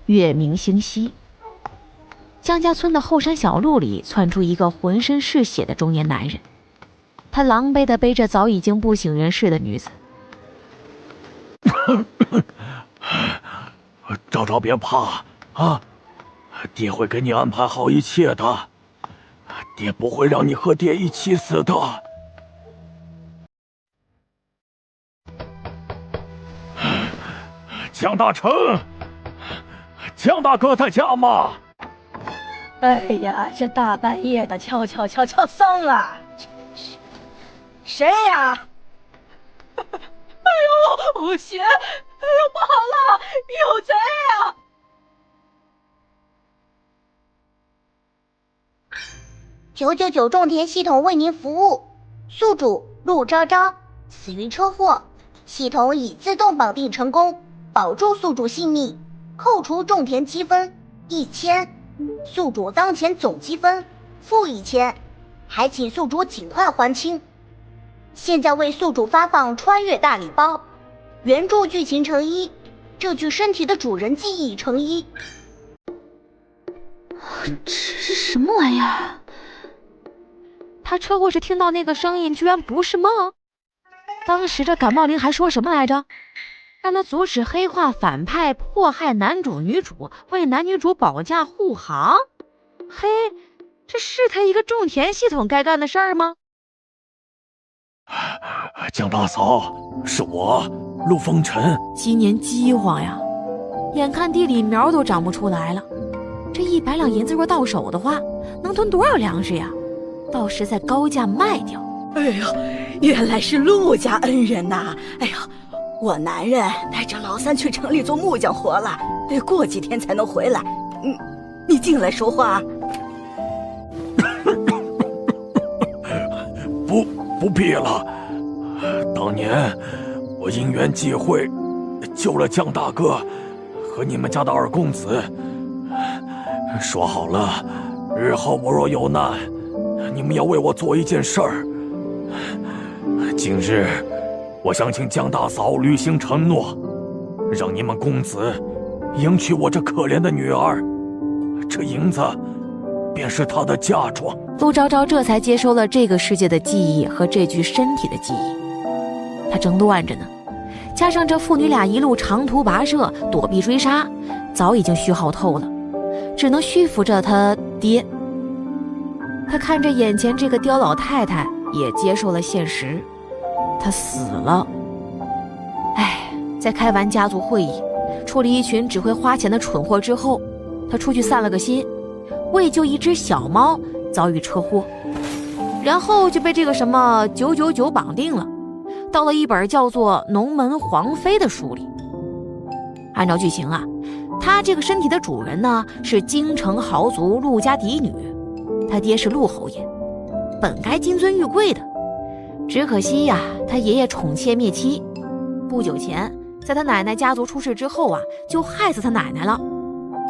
月明星稀，江家村的后山小路里窜出一个浑身是血的中年男人，他狼狈地背着早已经不省人事的女子。昭昭别怕啊，爹会给你安排好一切的，爹不会让你和爹一起死的。江大成，江大哥在家吗？哎呀，这大半夜的敲丧了，谁呀？哎呦，我血，哎呦，不好了，有贼呀！999种田系统为您服务，宿主陆昭昭死于车祸，系统已自动绑定成功，保住宿主性命，扣除种田积分1000，宿主当前总积分负1000，还请宿主尽快还清。现在为宿主发放穿越大礼包，原著剧情成一，这具身体的主人记忆成一。这是什么玩意儿？他车祸时听到那个声音居然不是梦。当时这感冒灵还说什么来着？让他阻止黑化反派迫害男主女主，为男女主保驾护航。嘿，这是他一个种田系统该干的事儿吗？江大嫂，是我陆风尘。今年饥荒呀，眼看地里苗都长不出来了，这100两银子若到手的话，能囤多少粮食呀？到时再高价卖掉。哎呦，原来是陆家恩人呐！哎呀，我男人带着老三去城里做木匠活了，过几天才能回来。你进来说话。不必了，当年我因缘际会救了江大哥和你们家的二公子，说好了，日后我若有难，你们要为我做一件事儿。今日我想请江大嫂履行承诺，让你们公子迎娶我这可怜的女儿，这银子便是她的嫁妆。陆昭昭这才接收了这个世界的记忆和这具身体的记忆，他正乱着呢，加上这父女俩一路长途跋涉躲避追杀，早已经虚耗透了，只能虚浮着他爹。他看着眼前这个刁老太太也接受了现实，他死了。哎，在开完家族会议，处理一群只会花钱的蠢货之后，他出去散了个心，为救一只小猫遭遇车祸，然后就被这个什么999绑定了，到了一本叫做《农门皇妃》的书里。按照剧情啊，他这个身体的主人呢是京城豪族陆家嫡女，他爹是陆侯爷，本该金尊玉贵的，只可惜呀，他爷爷宠妾灭妻，不久前在他奶奶家族出事之后啊，就害死他奶奶了，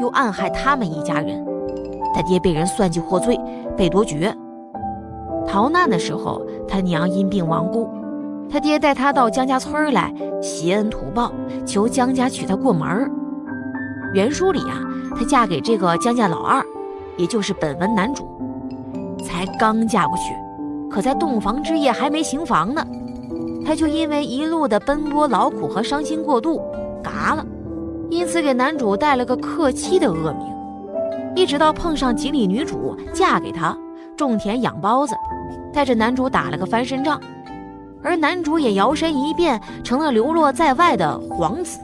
又暗害他们一家人。他爹被人算计获罪，被夺爵。逃难的时候，他娘因病亡故，他爹带他到江家村来，挟恩图报，求江家娶她过门。原书里啊，她嫁给这个江家老二，也就是本文男主。才刚嫁过去，可在洞房之夜还没行房呢，她就因为一路的奔波劳苦和伤心过度，嘎了，因此给男主带了个克妻的恶名。一直到碰上锦鲤女主嫁给他，种田养包子，带着男主打了个翻身仗，而男主也摇身一变成了流落在外的皇子。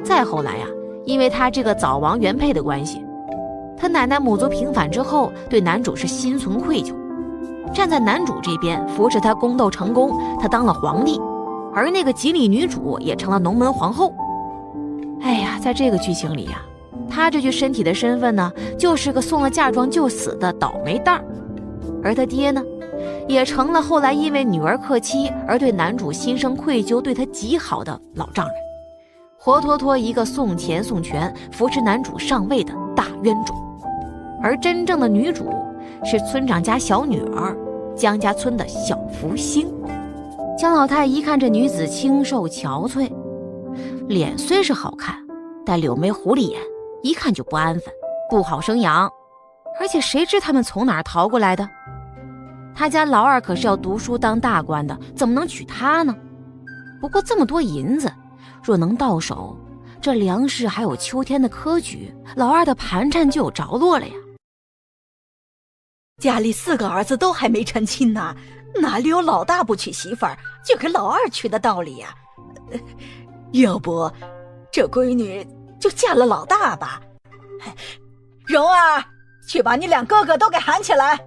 再后来呀，因为他这个早亡原配的关系，他奶奶母族平反之后，对男主是心存愧疚，站在男主这边扶持他宫斗成功，他当了皇帝，而那个锦鲤女主也成了农门皇后。哎呀，在这个剧情里呀，他这具身体的身份呢，就是个送了嫁妆就死的倒霉蛋儿，而他爹呢，也成了后来因为女儿克妻而对男主心生愧疚，对他极好的老丈人，活脱脱一个送钱送权扶持男主上位的大冤种。而真正的女主是村长家小女儿，江家村的小福星。江老太一看这女子清瘦憔悴，脸虽是好看，但柳眉狐狸眼，一看就不安分，不好生养。而且谁知他们从哪儿逃过来的？他家老二可是要读书当大官的，怎么能娶她呢？不过这么多银子，若能到手，这粮食还有秋天的科举，老二的盘缠就有着落了呀。家里4个儿子都还没成亲呢，哪里有老大不娶媳妇儿就给老二娶的道理呀？要不这闺女就嫁了老大吧。蓉儿，去把你2哥哥都给喊起来。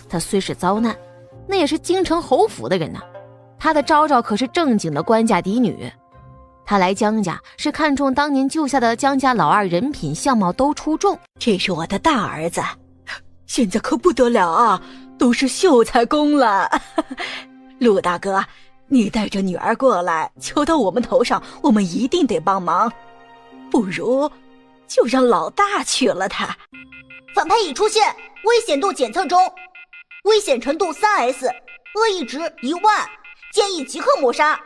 他虽是遭难，那也是京城侯府的人呐。他的昭昭可是正经的官家嫡女，他来江家是看中当年救下的江家老二，人品相貌都出众。这是我的大儿子，现在可不得了啊，都是秀才公了。陆大哥，你带着女儿过来，求到我们头上，我们一定得帮忙。不如就让老大娶了她。反派已出现，危险度检测中，危险程度3S， 恶意值1万，建议即刻抹杀。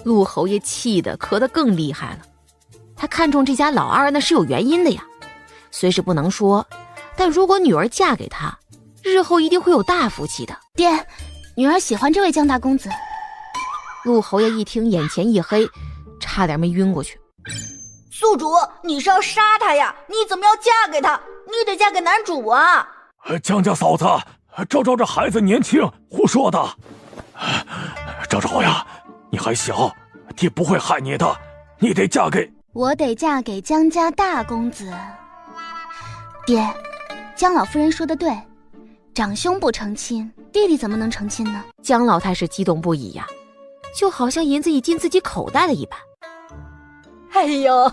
陆侯爷气得咳得更厉害了。他看中这家老二那是有原因的呀，虽是不能说，但如果女儿嫁给他，日后一定会有大福气的。爹，女儿喜欢这位江大公子。陆侯爷一听，眼前一黑，差点没晕过去。宿主，你是要杀他呀？你怎么要嫁给他？你得嫁给男主啊！江家嫂子，昭昭这孩子年轻，胡说的。昭昭呀，你还小，爹不会害你的，你得嫁给……我得嫁给江家大公子。爹，江老夫人说的对，长兄不成亲，弟弟怎么能成亲呢？江老太师激动不已呀，就好像银子已进自己口袋了一般。哎呦，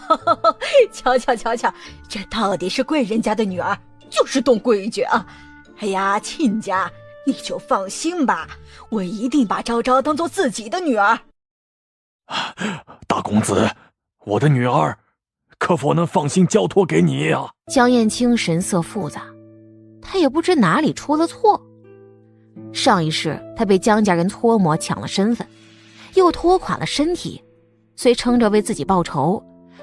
瞧瞧瞧瞧，这到底是贵人家的女儿，就是懂规矩啊！哎呀，亲家，你就放心吧，我一定把昭昭当做自己的女儿。大公子，我的女儿可否能放心交托给你呀？江燕青神色复杂，他也不知哪里出了错。上一世他被江家人搓磨抢了身份，又拖垮了身体，虽撑着为自己报仇，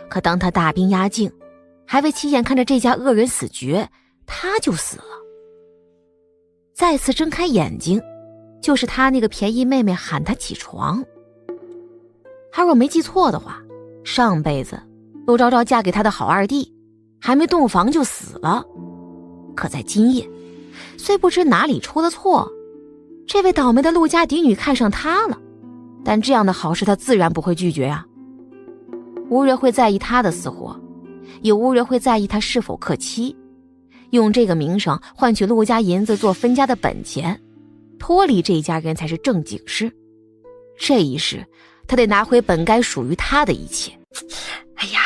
可当他大兵压境，还未亲眼看着这家恶人死绝，他就死了。再次睁开眼睛，就是他那个便宜妹妹喊他起床。他若没记错的话，上辈子陆昭昭嫁给他的好二弟，还没洞房就死了。可在今夜，虽不知哪里出了错，这位倒霉的陆家嫡女看上他了，但这样的好事他自然不会拒绝啊。无人会在意他的死活，也无人会在意他是否克妻。用这个名声换取陆家银子做分家的本钱，脱离这一家人才是正经事。这一世他得拿回本该属于他的一切。哎呀，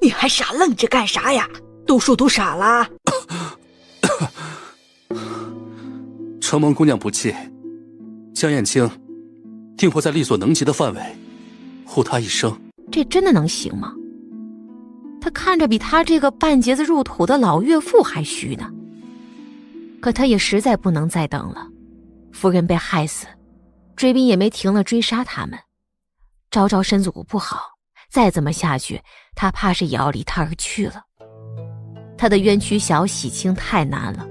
你还傻愣着干啥呀？读书读傻了？承蒙姑娘不弃，江燕青定会在力所能及的范围护她一生。这真的能行吗？他看着比他这个半截子入土的老岳父还虚呢。可他也实在不能再等了，夫人被害死，追兵也没停了追杀他们。昭昭身子骨不好，再这么下去，他怕是也要离他而去了。他的冤屈小洗清太难了，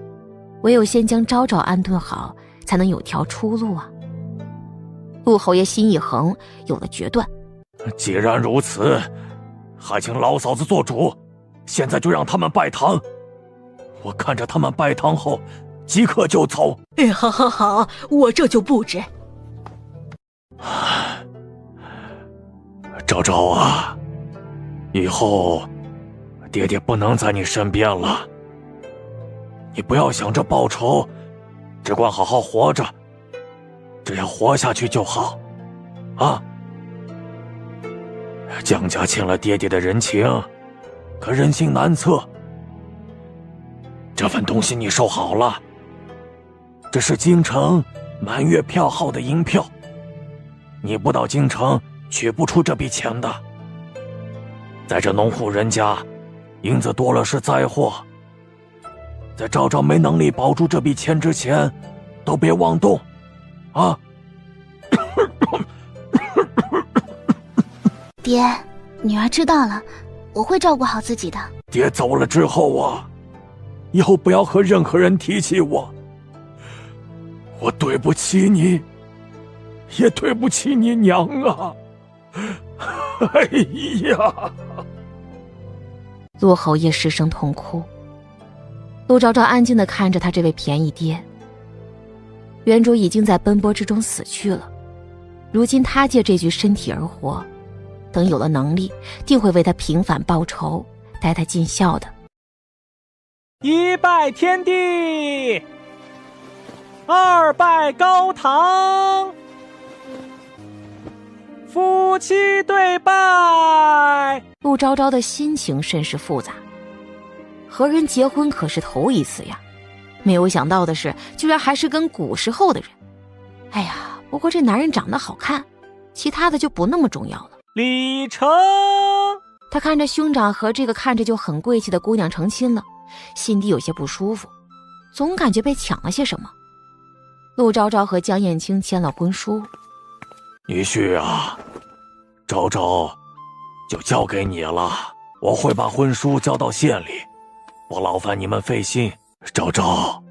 唯有先将昭昭安顿好，才能有条出路啊。陆侯爷心一横，有了决断。既然如此，还请老嫂子做主，现在就让他们拜堂。我看着他们拜堂后，即刻就走。哎，好好好，我这就布置。昭昭啊，以后爹爹不能在你身边了，你不要想着报仇，只管好好活着，只要活下去就好啊。江家欠了爹爹的人情，可人心难测，这份东西你收好了，这是京城满月票号的银票，你不到京城取不出这笔钱的。在这农户人家，银子多了是灾祸，在昭昭没能力保住这笔钱之前，都别妄动啊。爹，女儿知道了，我会照顾好自己的。爹走了之后啊，以后不要和任何人提起我。我对不起你，也对不起你娘啊！哎呀！陆侯爷失声痛哭。陆昭昭安静地看着他这位便宜爹。原主已经在奔波之中死去了，如今他借这具身体而活，等有了能力，定会为他平反报仇，带他尽孝的。一拜天地，二拜高堂，夫妻对拜。陆昭昭的心情甚是复杂，和人结婚可是头一次呀，没有想到的是，居然还是跟古时候的人。哎呀，不过这男人长得好看，其他的就不那么重要了。礼成。他看着兄长和这个看着就很贵气的姑娘成亲了，心底有些不舒服，总感觉被抢了些什么。陆昭昭和江燕青签了婚书。女婿啊，昭昭就交给你了，我会把婚书交到县里，不劳烦你们费心。昭昭，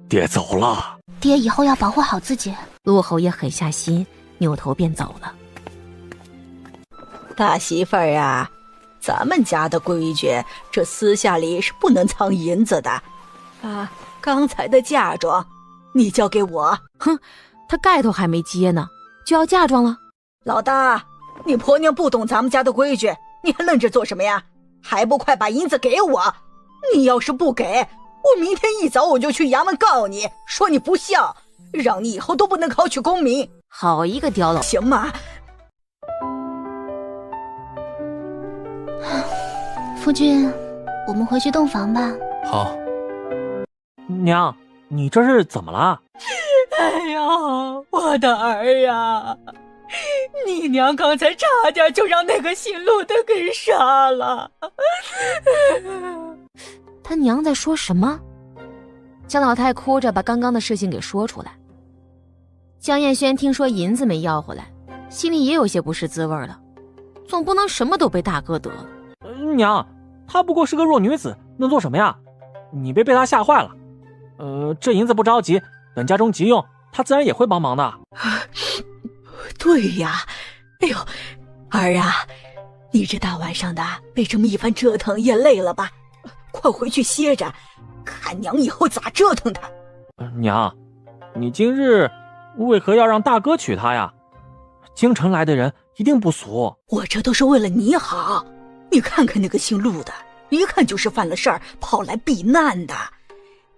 爹走了。爹以后要保护好自己。陆侯爷狠下心，扭头便走了。大媳妇儿啊，咱们家的规矩，这私下里是不能藏银子的。啊，刚才的嫁妆，你交给我。哼，他盖头还没揭呢，就要嫁妆了。老大，你婆娘不懂咱们家的规矩，你还愣着做什么呀？还不快把银子给我！你要是不给，我明天一早我就去衙门告你，说你不孝，让你以后都不能考取功名。好一个刁老，行吗？夫君，我们回去洞房吧。好。娘，你这是怎么了？哎呀，我的儿呀，你娘刚才差点就让那个姓陆的给杀了。他娘在说什么？江老太哭着把刚刚的事情给说出来。江燕轩听说银子没要回来，心里也有些不是滋味了，总不能什么都被大哥得了。娘，她不过是个弱女子，能做什么呀？你别被她吓坏了。这银子不着急，等家中急用，她自然也会帮忙的。对呀，哎呦，儿啊，你这大晚上的被这么一番折腾也累了吧？快回去歇着，看娘以后咋折腾他。娘，你今日为何要让大哥娶她呀？京城来的人一定不俗。我这都是为了你好。你看看那个姓陆的，一看就是犯了事儿跑来避难的，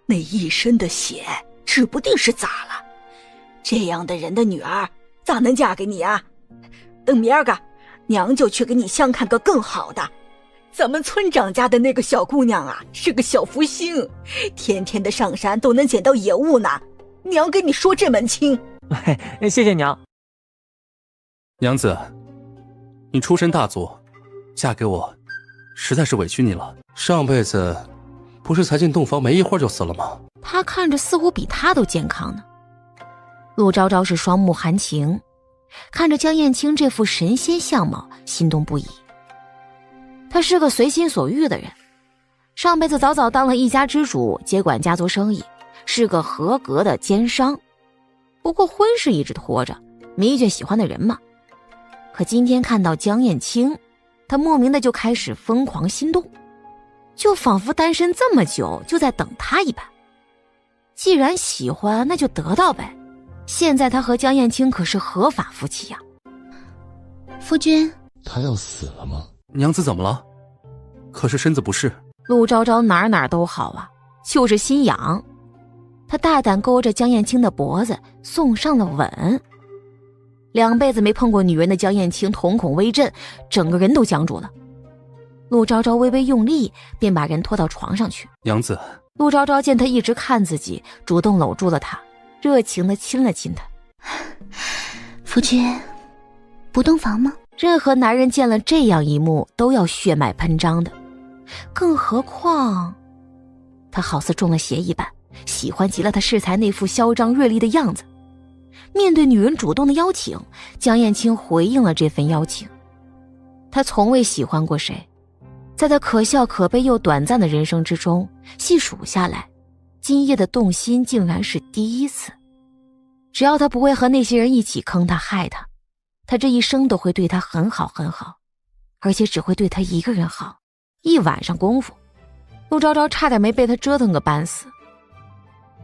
那一身的血指不定是咋了。这样的人的女儿咋能嫁给你啊？等明儿个娘就去给你相看个更好的。咱们村长家的那个小姑娘啊，是个小福星，天天的上山都能捡到野物呢。娘给你说这门亲。谢谢娘。娘子，你出身大族，嫁给我实在是委屈你了。上辈子不是才进洞房没一会儿就死了吗？他看着似乎比他都健康呢。陆昭昭是双目含情，看着江燕青这副神仙相貌，心动不已。他是个随心所欲的人，上辈子早早当了一家之主，接管家族生意，是个合格的奸商。不过婚事一直拖着，没遇见喜欢的人嘛。可今天看到江燕青，他莫名的就开始疯狂心动，就仿佛单身这么久就在等他一般。既然喜欢，那就得到呗。现在他和江燕青可是合法夫妻呀。夫君，他要死了吗？娘子怎么了？可是身子不适。陆昭昭哪哪都好啊，就是心痒。他大胆勾着江燕青的脖子，送上了吻。2辈子没碰过女人的江燕青瞳孔微震，整个人都僵住了。陆昭昭微微用力，便把人拖到床上去。娘子。陆昭昭见他一直看自己，主动搂住了他，热情地亲了亲他。夫君，不洞房吗？任何男人见了这样一幕都要血脉喷张的，更何况他好似中了邪一般，喜欢极了他适才那副嚣张锐利的样子。面对女人主动的邀请，江燕青回应了这份邀请。他从未喜欢过谁，在他可笑可悲又短暂的人生之中，细数下来，今夜的动心竟然是第一次。只要他不会和那些人一起坑他害他，他这一生都会对他很好很好，而且只会对他一个人好。一晚上功夫，陆昭昭差点没被他折腾个半死。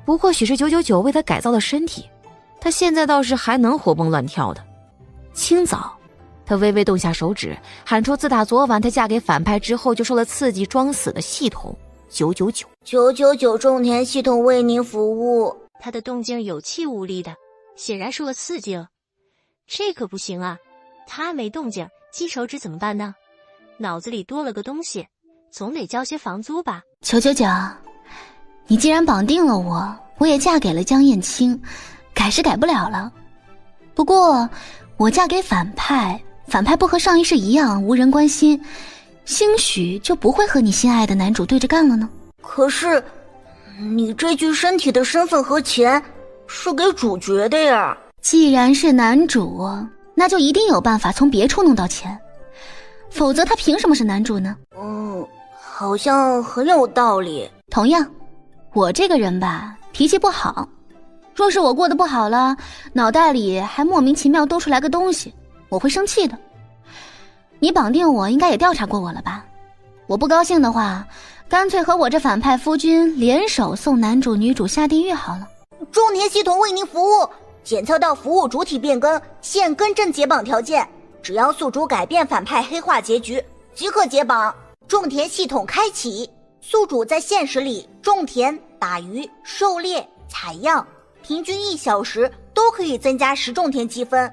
不过许是999为他改造了身体，他现在倒是还能活蹦乱跳的。清早，他微微动下手指，喊出自打昨晚他嫁给反派之后就受了刺激装死的系统999。999种田系统为您服务。他的动静有气无力的，显然受了刺激了。这可不行啊，他没动静，金手指怎么办呢？脑子里多了个东西，总得交些房租吧。999，你既然绑定了我，我也嫁给了江燕青，改是改不了了。不过我嫁给反派，反派不和上一世一样无人关心，兴许就不会和你心爱的男主对着干了呢。可是你这具身体的身份和钱是给主角的呀。既然是男主，那就一定有办法从别处弄到钱，否则他凭什么是男主呢？好像很有道理。同样，我这个人吧，脾气不好，若是我过得不好了，脑袋里还莫名其妙多出来个东西，我会生气的。你绑定我应该也调查过我了吧？我不高兴的话，干脆和我这反派夫君联手送男主女主下地狱好了。种田系统为您服务，检测到服务主体变更，现更正解绑条件，只要宿主改变反派黑化结局即可解绑。种田系统开启，宿主在现实里种田、打鱼、狩猎、采样，平均1小时都可以增加10种田积分。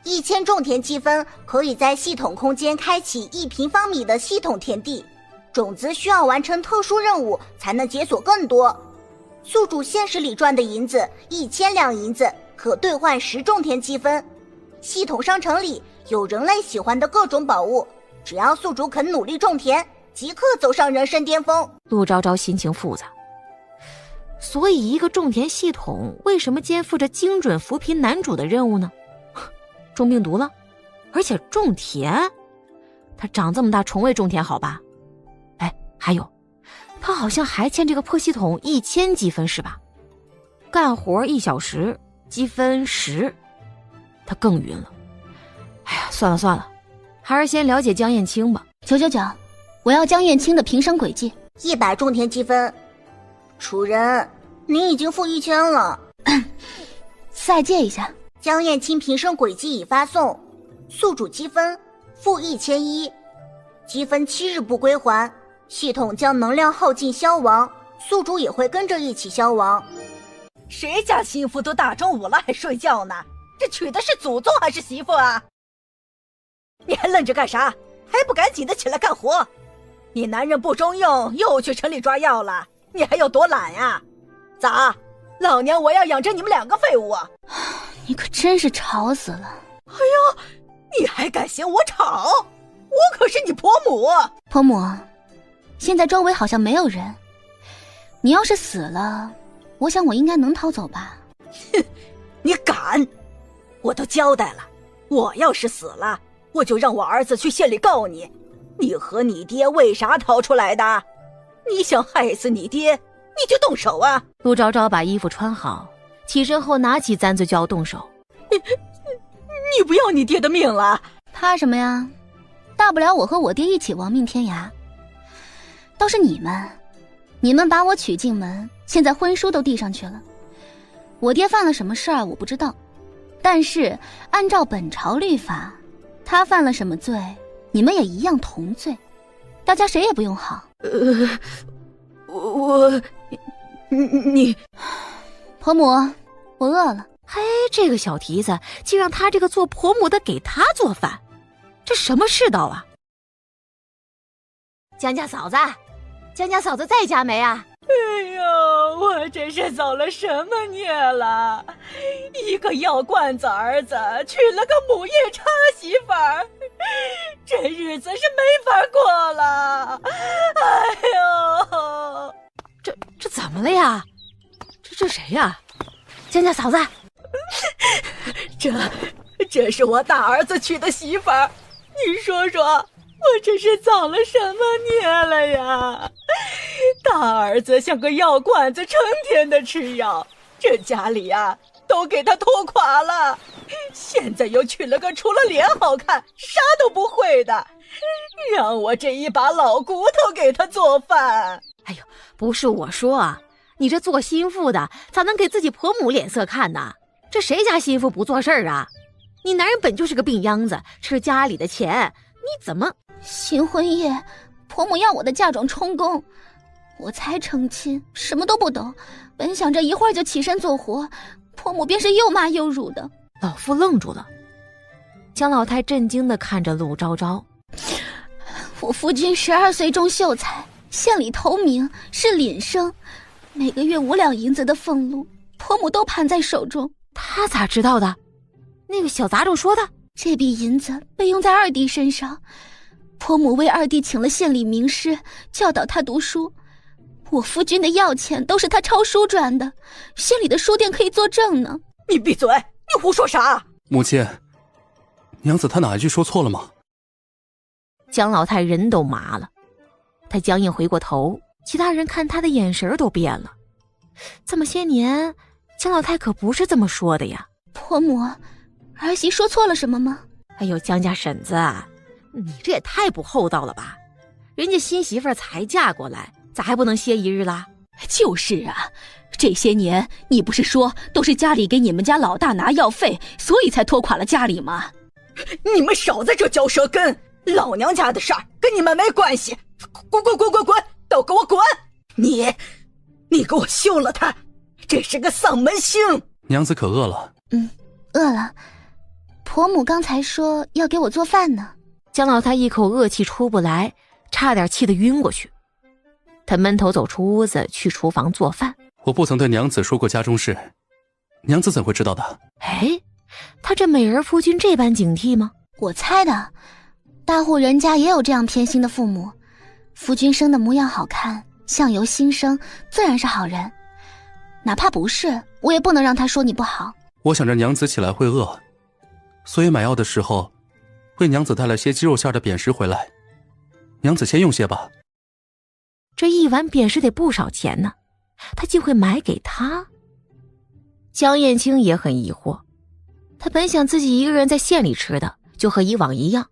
1000种田积分可以在系统空间开启1平方米的系统田地，种子需要完成特殊任务才能解锁更多。宿主现实里赚的银子1000两银子可兑换10种田积分。系统商城里有人类喜欢的各种宝物，只要宿主肯努力种田，即刻走上人生巅峰。陆昭昭心情复杂，所以一个种田系统为什么肩负着精准扶贫男主的任务呢？中病毒了，而且种田，他长这么大从未种田好吧？哎，还有，他好像还欠这个破系统1000积分是吧？干活1小时积分10，他更晕了。哎呀，算了算了，还是先了解江燕青吧。999，我要江燕青的平生轨迹100种田积分。主人，您已经付1000了。再借一下。江燕青平生轨迹已发送，宿主积分负1001，积分7日不归还，系统将能量耗尽消亡，宿主也会跟着一起消亡。谁家媳妇都大中午了还睡觉呢？这娶的是祖宗还是媳妇啊？你还愣着干啥？还不赶紧的起来干活？你男人不中用，又去城里抓药了，你还有多懒呀？咋，老娘我要养着你们2个废物啊！你可真是吵死了。哎呦，你还敢嫌我吵？我可是你婆母。婆母，现在周围好像没有人，你要是死了，我想我应该能逃走吧。哼，你敢？我都交代了，我要是死了，我就让我儿子去县里告你。你和你爹为啥逃出来的？你想害死你爹，你就动手啊！陆昭昭把衣服穿好，起身后拿起簪子就要动手。你不要你爹的命了？怕什么呀？大不了我和我爹一起亡命天涯。倒是你们把我娶进门，现在婚书都递上去了。我爹犯了什么事儿我不知道，但是按照本朝律法，他犯了什么罪，你们也一样同罪，大家谁也不用好。你婆母，我饿了。嘿，这个小蹄子竟让他这个做婆母的给他做饭，这什么世道啊？江家嫂子，江家嫂子在家没啊？哎呦，我这是走了什么孽了？一个药罐子儿子娶了个母夜叉媳妇儿，这日子是没法过了。哎呦，这怎么了呀？这谁呀？江家嫂子，这是我大儿子娶的媳妇儿，你说说，我这是造了什么孽了呀？大儿子像个药罐子，成天的吃药，这家里啊都给他拖垮了。现在又娶了个除了脸好看啥都不会的，让我这一把老骨头给他做饭。哎呦，不是我说啊，你这做心腹的咋能给自己婆母脸色看呢？这谁家心腹不做事儿啊？你男人本就是个病秧子，吃家里的钱，你怎么……新婚夜，婆母要我的嫁妆充公，我才成亲，什么都不懂，本想着一会儿就起身做活，婆母便是又骂又辱的。老妇愣住了，江老太震惊地看着陆昭昭。我夫君12岁中秀才，县里头名，是廪生，每个月5两银子的俸禄，婆母都盘在手中。他咋知道的？那个小杂种说的。这笔银子被用在二弟身上，婆母为二弟请了县里名师，教导他读书。我夫君的药钱都是他抄书赚的，县里的书店可以作证呢。你闭嘴！你胡说啥？母亲，娘子她哪一句说错了吗？江老太人都麻了，她僵硬回过头，其他人看她的眼神都变了。这么些年，江老太可不是这么说的呀。婆母，儿媳说错了什么吗？哎呦，江家婶子，你这也太不厚道了吧！人家新媳妇才嫁过来，咋还不能歇一日啦？就是啊，这些年你不是说都是家里给你们家老大拿药费，所以才拖垮了家里吗？你们少在这嚼舌根，老娘家的事儿跟你们没关系，滚滚滚滚滚，都给我滚！你给我休了他，这是个丧门星！娘子可饿了？饿了。婆母刚才说要给我做饭呢。江老太一口恶气出不来，差点气得晕过去。他闷头走出屋子，去厨房做饭。我不曾对娘子说过家中事，娘子怎会知道的？哎，他这美人夫君这般警惕吗？我猜的，大户人家也有这样偏心的父母。夫君生的模样好看，相由心生，自然是好人。哪怕不是，我也不能让他说你不好。我想着娘子起来会饿，所以买药的时候为娘子带了些鸡肉馅的扁食回来，娘子先用些吧。这一碗扁食得不少钱呢，他竟会买给他？江燕青也很疑惑，他本想自己一个人在县里吃的，就和以往一样，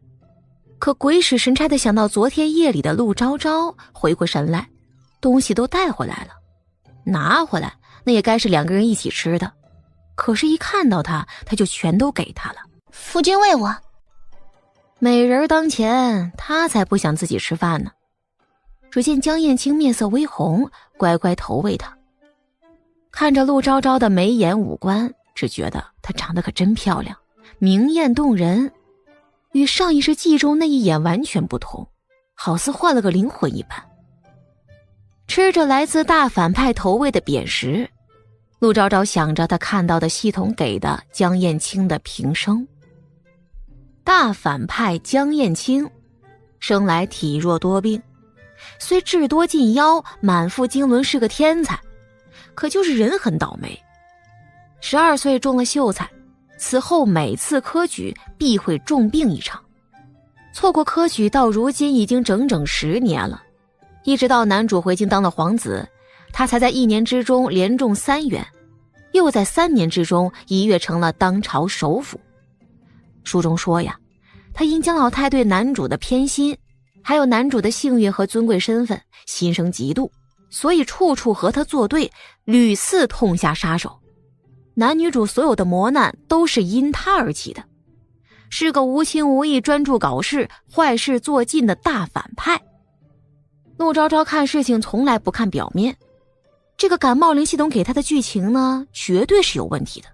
可鬼使神差的想到昨天夜里的陆昭昭，回过神来，东西都带回来了，拿回来那也该是2个人一起吃的，可是一看到他就全都给他了。夫君喂我。美人当前，他才不想自己吃饭呢。只见江燕青面色微红，乖乖投喂他。看着陆昭昭的眉眼五官，只觉得她长得可真漂亮，明艳动人，与上一世记中那一眼完全不同，好似换了个灵魂一般。吃着来自大反派投喂的扁食，陆昭昭想着他看到的系统给的江燕青的平生。大反派江燕青生来体弱多病，虽智多近妖，满腹经纶，是个天才，可就是人很倒霉。12岁中了秀才，此后每次科举必会重病一场，错过科举到如今已经整整10年了。一直到男主回京当了皇子，他才在1年之中连中3元，又在3年之中一跃成了当朝首辅。书中说呀，他因江老太对男主的偏心，还有男主的幸运和尊贵身份，心生嫉妒，所以处处和他作对，屡次痛下杀手。男女主所有的磨难都是因他而起的，是个无情无义、专注搞事、坏事做尽的大反派。陆昭昭看事情从来不看表面，这个感冒灵系统给他的剧情呢，绝对是有问题的。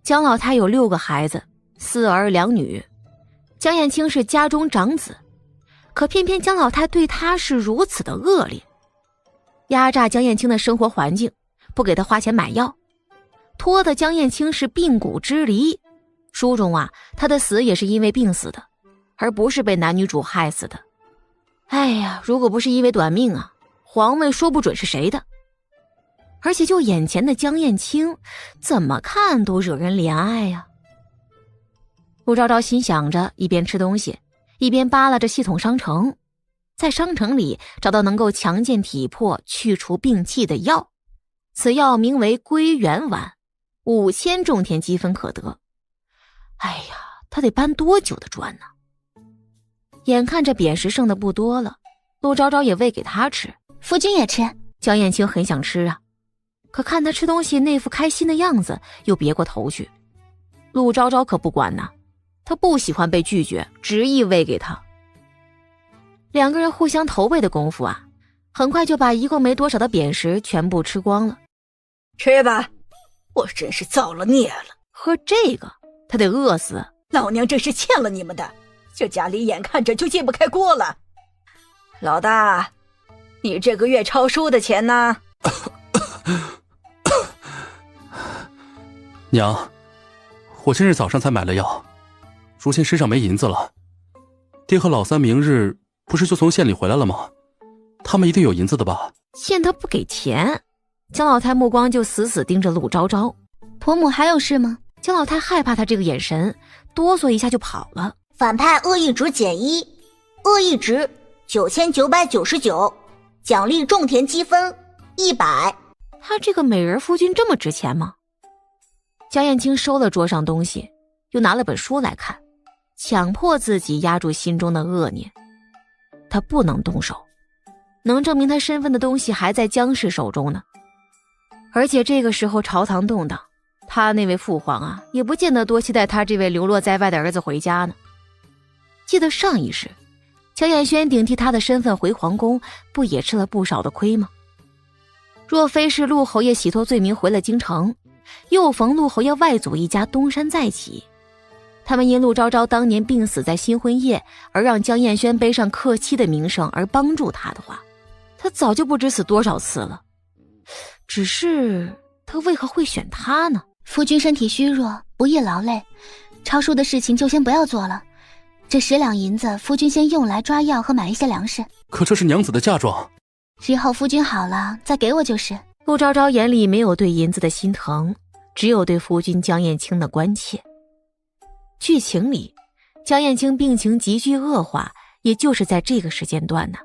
江老太有6个孩子，4儿2女，江燕青是家中长子，可偏偏江老太对他是如此的恶劣，压榨江燕青的生活环境，不给他花钱买药，拖得江燕青是病骨支离。书中啊，他的死也是因为病死的，而不是被男女主害死的。哎呀，如果不是因为短命啊，皇位说不准是谁的。而且就眼前的江燕青，怎么看都惹人怜爱呀。陆昭昭心想着，一边吃东西，一边扒拉着系统商城，在商城里找到能够强健体魄、去除病气的药。此药名为归元丸，5000种田积分可得。哎呀，他得搬多久的砖呢？眼看着扁食剩的不多了，陆昭昭也喂给他吃，夫君也吃。江燕青很想吃啊，可看他吃东西那副开心的样子，又别过头去。陆昭昭可不管呢，他不喜欢被拒绝，执意喂给他。两个人互相投喂的功夫啊，很快就把一共没多少的扁食全部吃光了。吃吧，我真是造了孽了。喝这个，他得饿死。老娘真是欠了你们的，这家里眼看着就揭不开锅了。老大，你这个月抄书的钱呢？娘，我今日早上才买了药，如今身上没银子了。爹和老三明日不是就从县里回来了吗？他们一定有银子的吧？见他不给钱，江老太目光就死死盯着陆昭昭。婆母还有事吗？江老太害怕他这个眼神，哆嗦一下就跑了。反派恶意值减1，恶意值9999，奖励种田积分100。他这个美人夫君这么值钱吗？江燕青收了桌上东西，又拿了本书来看，强迫自己压住心中的恶念。他不能动手，能证明他身份的东西还在江氏手中呢。而且这个时候朝堂动荡，他那位父皇啊，也不见得多期待他这位流落在外的儿子回家呢。记得上一世，江彦轩顶替他的身份回皇宫，不也吃了不少的亏吗？若非是陆侯爷洗脱罪名回了京城，又逢陆侯爷外祖一家东山再起，他们因陆昭昭当年病死在新婚夜而让江彦轩背上克妻的名声而帮助他的话，他早就不知死多少次了。只是他为何会选他呢？夫君身体虚弱，不易劳累，抄书的事情就先不要做了。这10两银子，夫君先用来抓药和买一些粮食。可这是娘子的嫁妆，之后夫君好了再给我就是。陆昭昭眼里没有对银子的心疼，只有对夫君江燕青的关切。剧情里，江燕青病情急剧恶化，也就是在这个时间段呢。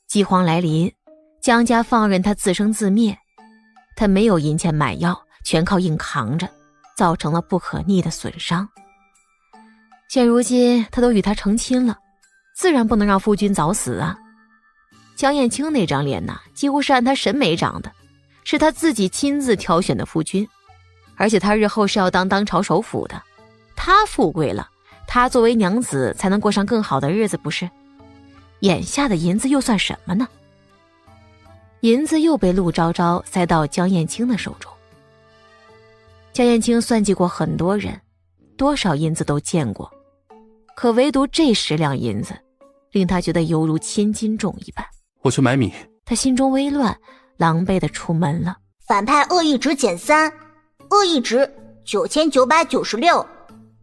饥荒来临，江家放任他自生自灭，他没有银钱买药，全靠硬扛着，造成了不可逆的损伤。现如今他都与他成亲了，自然不能让夫君早死啊。江燕青那张脸呐，几乎是按他审美长的，是他自己亲自挑选的夫君，而且他日后是要当朝首辅的。他富贵了，他作为娘子才能过上更好的日子，不是？眼下的银子又算什么呢？银子又被陆昭昭塞到江燕青的手中。江燕青算计过很多人，多少银子都见过，可唯独这10两银子，令他觉得犹如千斤重一般。我去买米。他心中微乱，狼狈地出门了。反派恶意值减3，恶意值9996，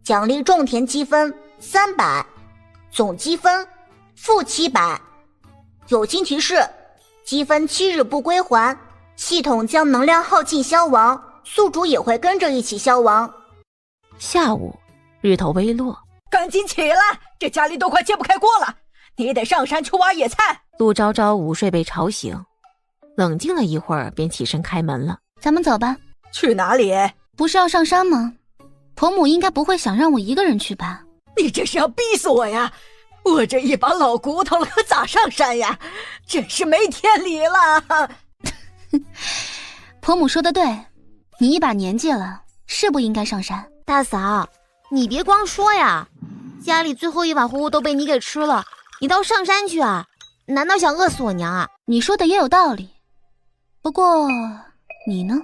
奖励种田积分300，总积分-700。友情提示：积分7日不归还，系统将能量耗尽消亡，宿主也会跟着一起消亡。下午，日头微落，赶紧起来，这家里都快揭不开锅了，你得上山去挖野菜。陆昭昭午睡被吵醒，冷静了一会儿便起身开门了。咱们走吧。去哪里？不是要上山吗？婆母应该不会想让我一个人去吧？你这是要逼死我呀！我这一把老骨头了，可咋上山呀？真是没天理了。婆母说的对，你一把年纪了，是不应该上山。大嫂，你别光说呀，家里最后一碗糊糊都被你给吃了，你倒上山去啊？难道想饿死我娘啊？你说的也有道理，不过你呢？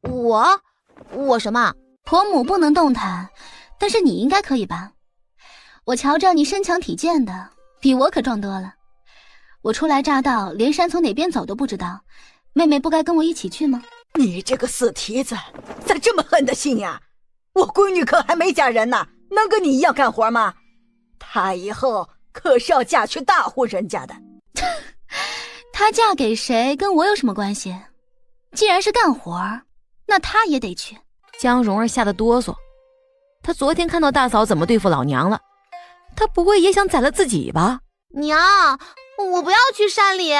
我什么？婆母不能动弹，但是你应该可以吧？我瞧着你身强体健的，比我可壮多了。我初来乍到，连山从哪边走都不知道，妹妹不该跟我一起去吗？你这个死蹄子，咋这么狠的心呀？我闺女可还没嫁人呢，能跟你一样干活吗？她以后可是要嫁去大户人家的。她嫁给谁跟我有什么关系？既然是干活，那她也得去。江蓉儿吓得哆嗦，她昨天看到大嫂怎么对付老娘了，他不会也想宰了自己吧？娘，我不要去山里。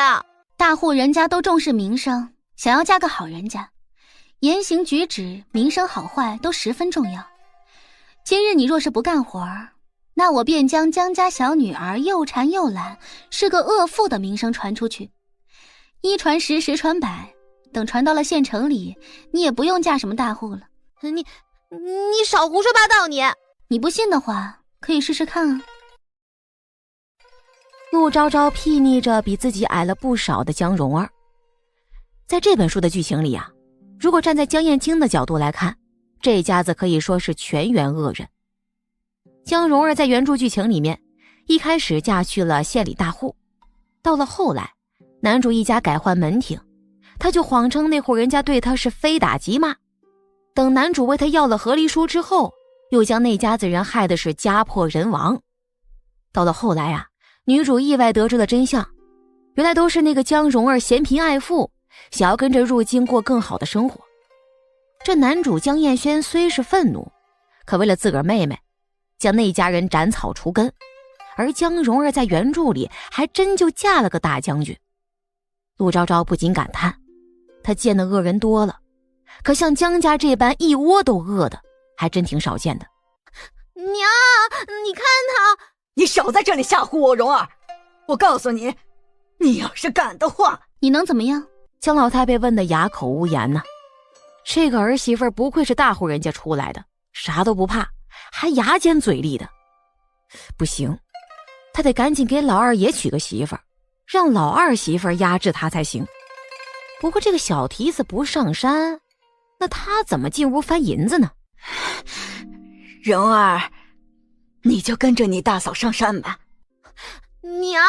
大户人家都重视名声，想要嫁个好人家，言行举止、名声好坏都十分重要。今日你若是不干活，那我便将江家小女儿又馋又懒，是个恶妇的名声传出去。一传十，十传百，等传到了县城里，你也不用嫁什么大户了。你少胡说八道你！你不信的话，可以试试看啊。陆昭昭睥睨着比自己矮了不少的江蓉儿。在这本书的剧情里啊，如果站在江燕青的角度来看，这家子可以说是全员恶人。江蓉儿在原著剧情里面，一开始嫁去了县里大户，到了后来，男主一家改换门庭，他就谎称那户人家对他是非打即骂。等男主为他要了和离书之后，又将那家子人害的是家破人亡。到了后来啊，女主意外得知了真相，原来都是那个江蓉儿嫌贫爱富，想要跟着入京过更好的生活。这男主江燕轩虽是愤怒，可为了自个儿妹妹，将那家人斩草除根。而江蓉儿在原著里还真就嫁了个大将军。陆昭昭不禁感叹，他见的恶人多了，可像江家这般一窝都恶的，还真挺少见的。娘，你看他！你少在这里吓唬我，蓉儿！我告诉你，你要是敢的话，你能怎么样？江老太被问得哑口无言呢。这个儿媳妇不愧是大户人家出来的，啥都不怕，还牙尖嘴利的。不行，他得赶紧给老二也娶个媳妇儿，让老二媳妇压制他才行。不过这个小蹄子不上山，那他怎么进屋翻银子呢？蓉儿，你就跟着你大嫂上山吧。娘，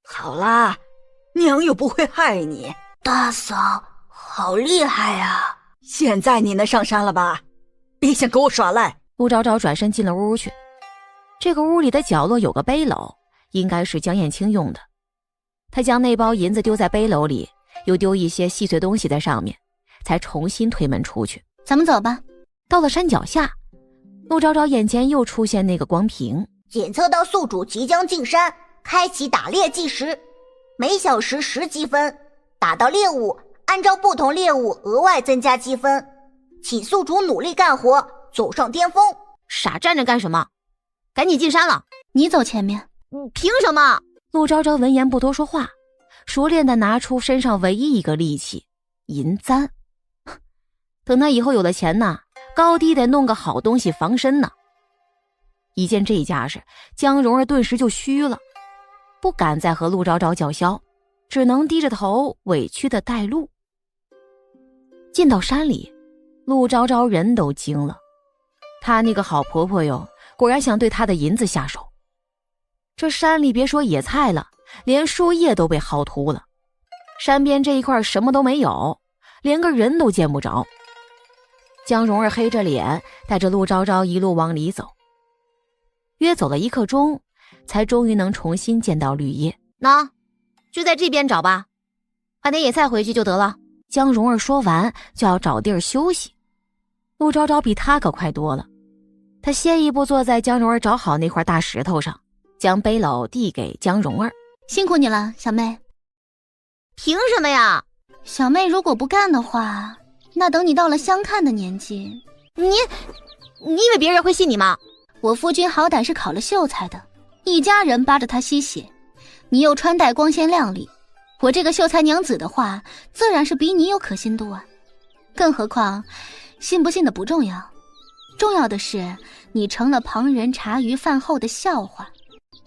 好啦，娘又不会害你。大嫂好厉害啊！现在你能上山了吧？别想给我耍赖！陆昭昭转身进了屋去。这个屋里的角落有个背篓，应该是江燕青用的。他将那包银子丢在背篓里，又丢一些细碎东西在上面，才重新推门出去。咱们走吧。到了山脚下，陆昭昭眼前又出现那个光屏，检测到宿主即将进山，开启打猎计时，每小时10积分，打到猎物按照不同猎物额外增加积分，请宿主努力干活，走上巅峰。傻站着干什么？赶紧进山了！你走前面。凭什么？陆昭昭闻言不多说话，熟练地拿出身上唯一一个利器银簪。等他以后有了钱呢，高低得弄个好东西防身呢。一见这架势，江蓉儿顿时就虚了，不敢再和陆昭昭叫嚣，只能低着头委屈地带路。进到山里，陆昭昭人都惊了，她那个好婆婆哟，果然想对她的银子下手。这山里别说野菜了，连树叶都被薅秃了，山边这一块什么都没有，连个人都见不着。江蓉儿黑着脸带着陆昭昭一路往里走，约走了1刻钟，才终于能重新见到绿叶。那就在这边找吧，换点野菜回去就得了。江蓉儿说完就要找地儿休息，陆昭昭比他可快多了，他先一步坐在江蓉儿找好那块大石头上，将背篓递给江蓉儿。辛苦你了，小妹。凭什么呀？小妹如果不干的话，那等你到了相看的年纪，你以为别人会信你吗？我夫君好歹是考了秀才的，一家人扒着他吸血，你又穿戴光鲜亮丽，我这个秀才娘子的话自然是比你有可信度啊。更何况信不信的不重要，重要的是你成了旁人茶余饭后的笑话，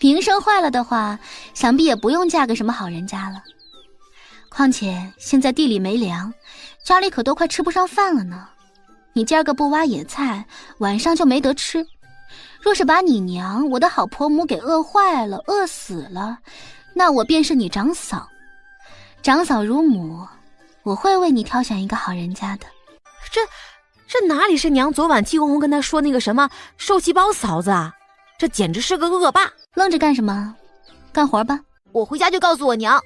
名声坏了的话，想必也不用嫁给什么好人家了。况且现在地里没粮，家里可都快吃不上饭了呢。你今儿个不挖野菜，晚上就没得吃。若是把你娘我的好婆母给饿坏了，饿死了，那我便是你长嫂。长嫂如母，我会为你挑选一个好人家的。这哪里是娘昨晚季公公跟他说那个什么受气包嫂子啊，这简直是个恶霸。愣着干什么？干活吧。我回家就告诉我娘，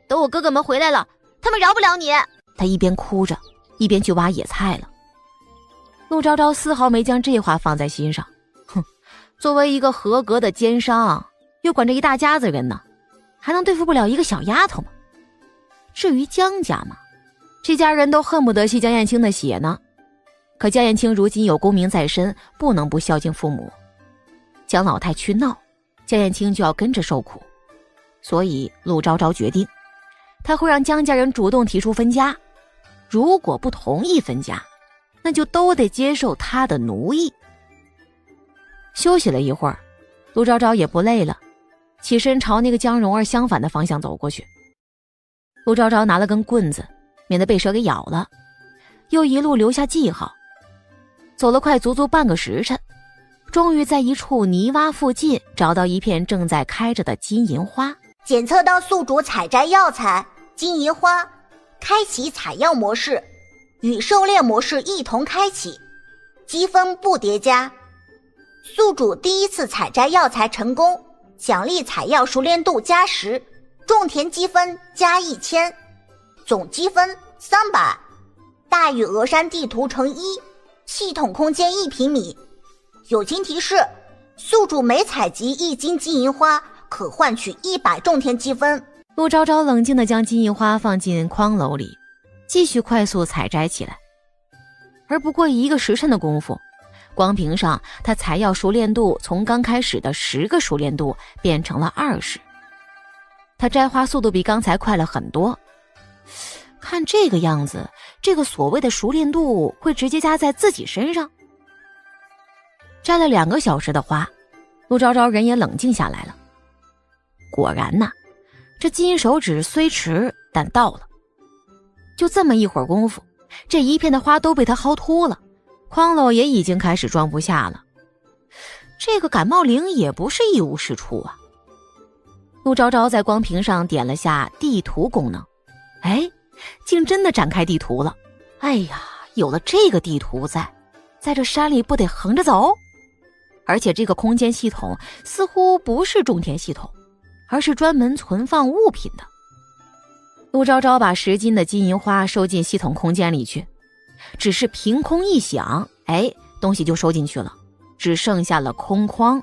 等我哥哥们回来了，他们饶不了你。他一边哭着一边去挖野菜了。陆昭昭丝毫没将这话放在心上，作为一个合格的奸商，又管着一大家子人呢，还能对付不了一个小丫头吗？至于江家嘛，这家人都恨不得吸江燕青的血呢。可江燕青如今有功名在身，不能不孝敬父母。江老太去闹，江燕青就要跟着受苦。所以陆昭昭决定，他会让江家人主动提出分家，如果不同意分家，那就都得接受他的奴役。休息了一会儿，陆昭昭也不累了，起身朝那个江蓉儿相反的方向走过去。陆昭昭拿了根棍子，免得被蛇给咬了，又一路留下记号。走了快足足半个时辰，终于在一处泥洼附近找到一片正在开着的金银花。检测到宿主采摘药材金银花，开启采药模式，与狩猎模式一同开启，积分不叠加。宿主第一次采摘药材成功，奖励采药熟练度加10，种田积分加1000，总积分300。大禹峨山地图乘1，系统空间1平米。友情提示：宿主每采集1斤金银花，可换取100种田积分。陆昭昭冷静地将金银花放进筐篓里，继续快速采摘起来。而不过1个时辰的功夫，光屏上他采药熟练度从刚开始的10个熟练度变成了20。他摘花速度比刚才快了很多。看这个样子，这个所谓的熟练度会直接加在自己身上。摘了2个小时的花，陆昭昭人也冷静下来了。果然呐，这金手指虽迟，但到了。就这么一会儿功夫，这一片的花都被他薅秃了，筐篓也已经开始装不下了。这个感冒灵也不是一无是处啊。陆昭昭在光屏上点了下地图功能，竟真的展开地图了。哎呀，有了这个地图在这山里不得横着走？而且这个空间系统似乎不是种田系统，而是专门存放物品的。陆昭昭把10斤的金银花收进系统空间里去，只是凭空一想，东西就收进去了，只剩下了空筐。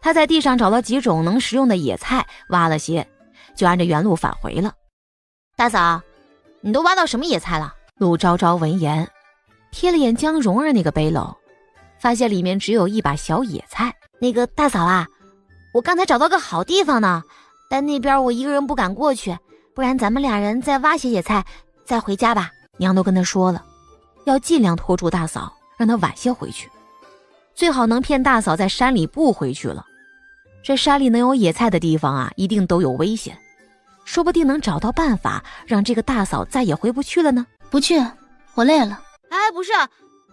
他在地上找了几种能食用的野菜，挖了些，就按着原路返回了。大嫂，你都挖到什么野菜了？陆昭昭闻言，瞥了眼江蓉儿那个背篓，发现里面只有一把小野菜。那个大嫂啊，我刚才找到个好地方呢，但那边我一个人不敢过去，不然咱们俩人再挖些野菜再回家吧。娘都跟他说了，要尽量拖住大嫂，让她晚些回去，最好能骗大嫂在山里不回去了。这山里能有野菜的地方啊，一定都有危险，说不定能找到办法让这个大嫂再也回不去了呢。不去，我累了。不是，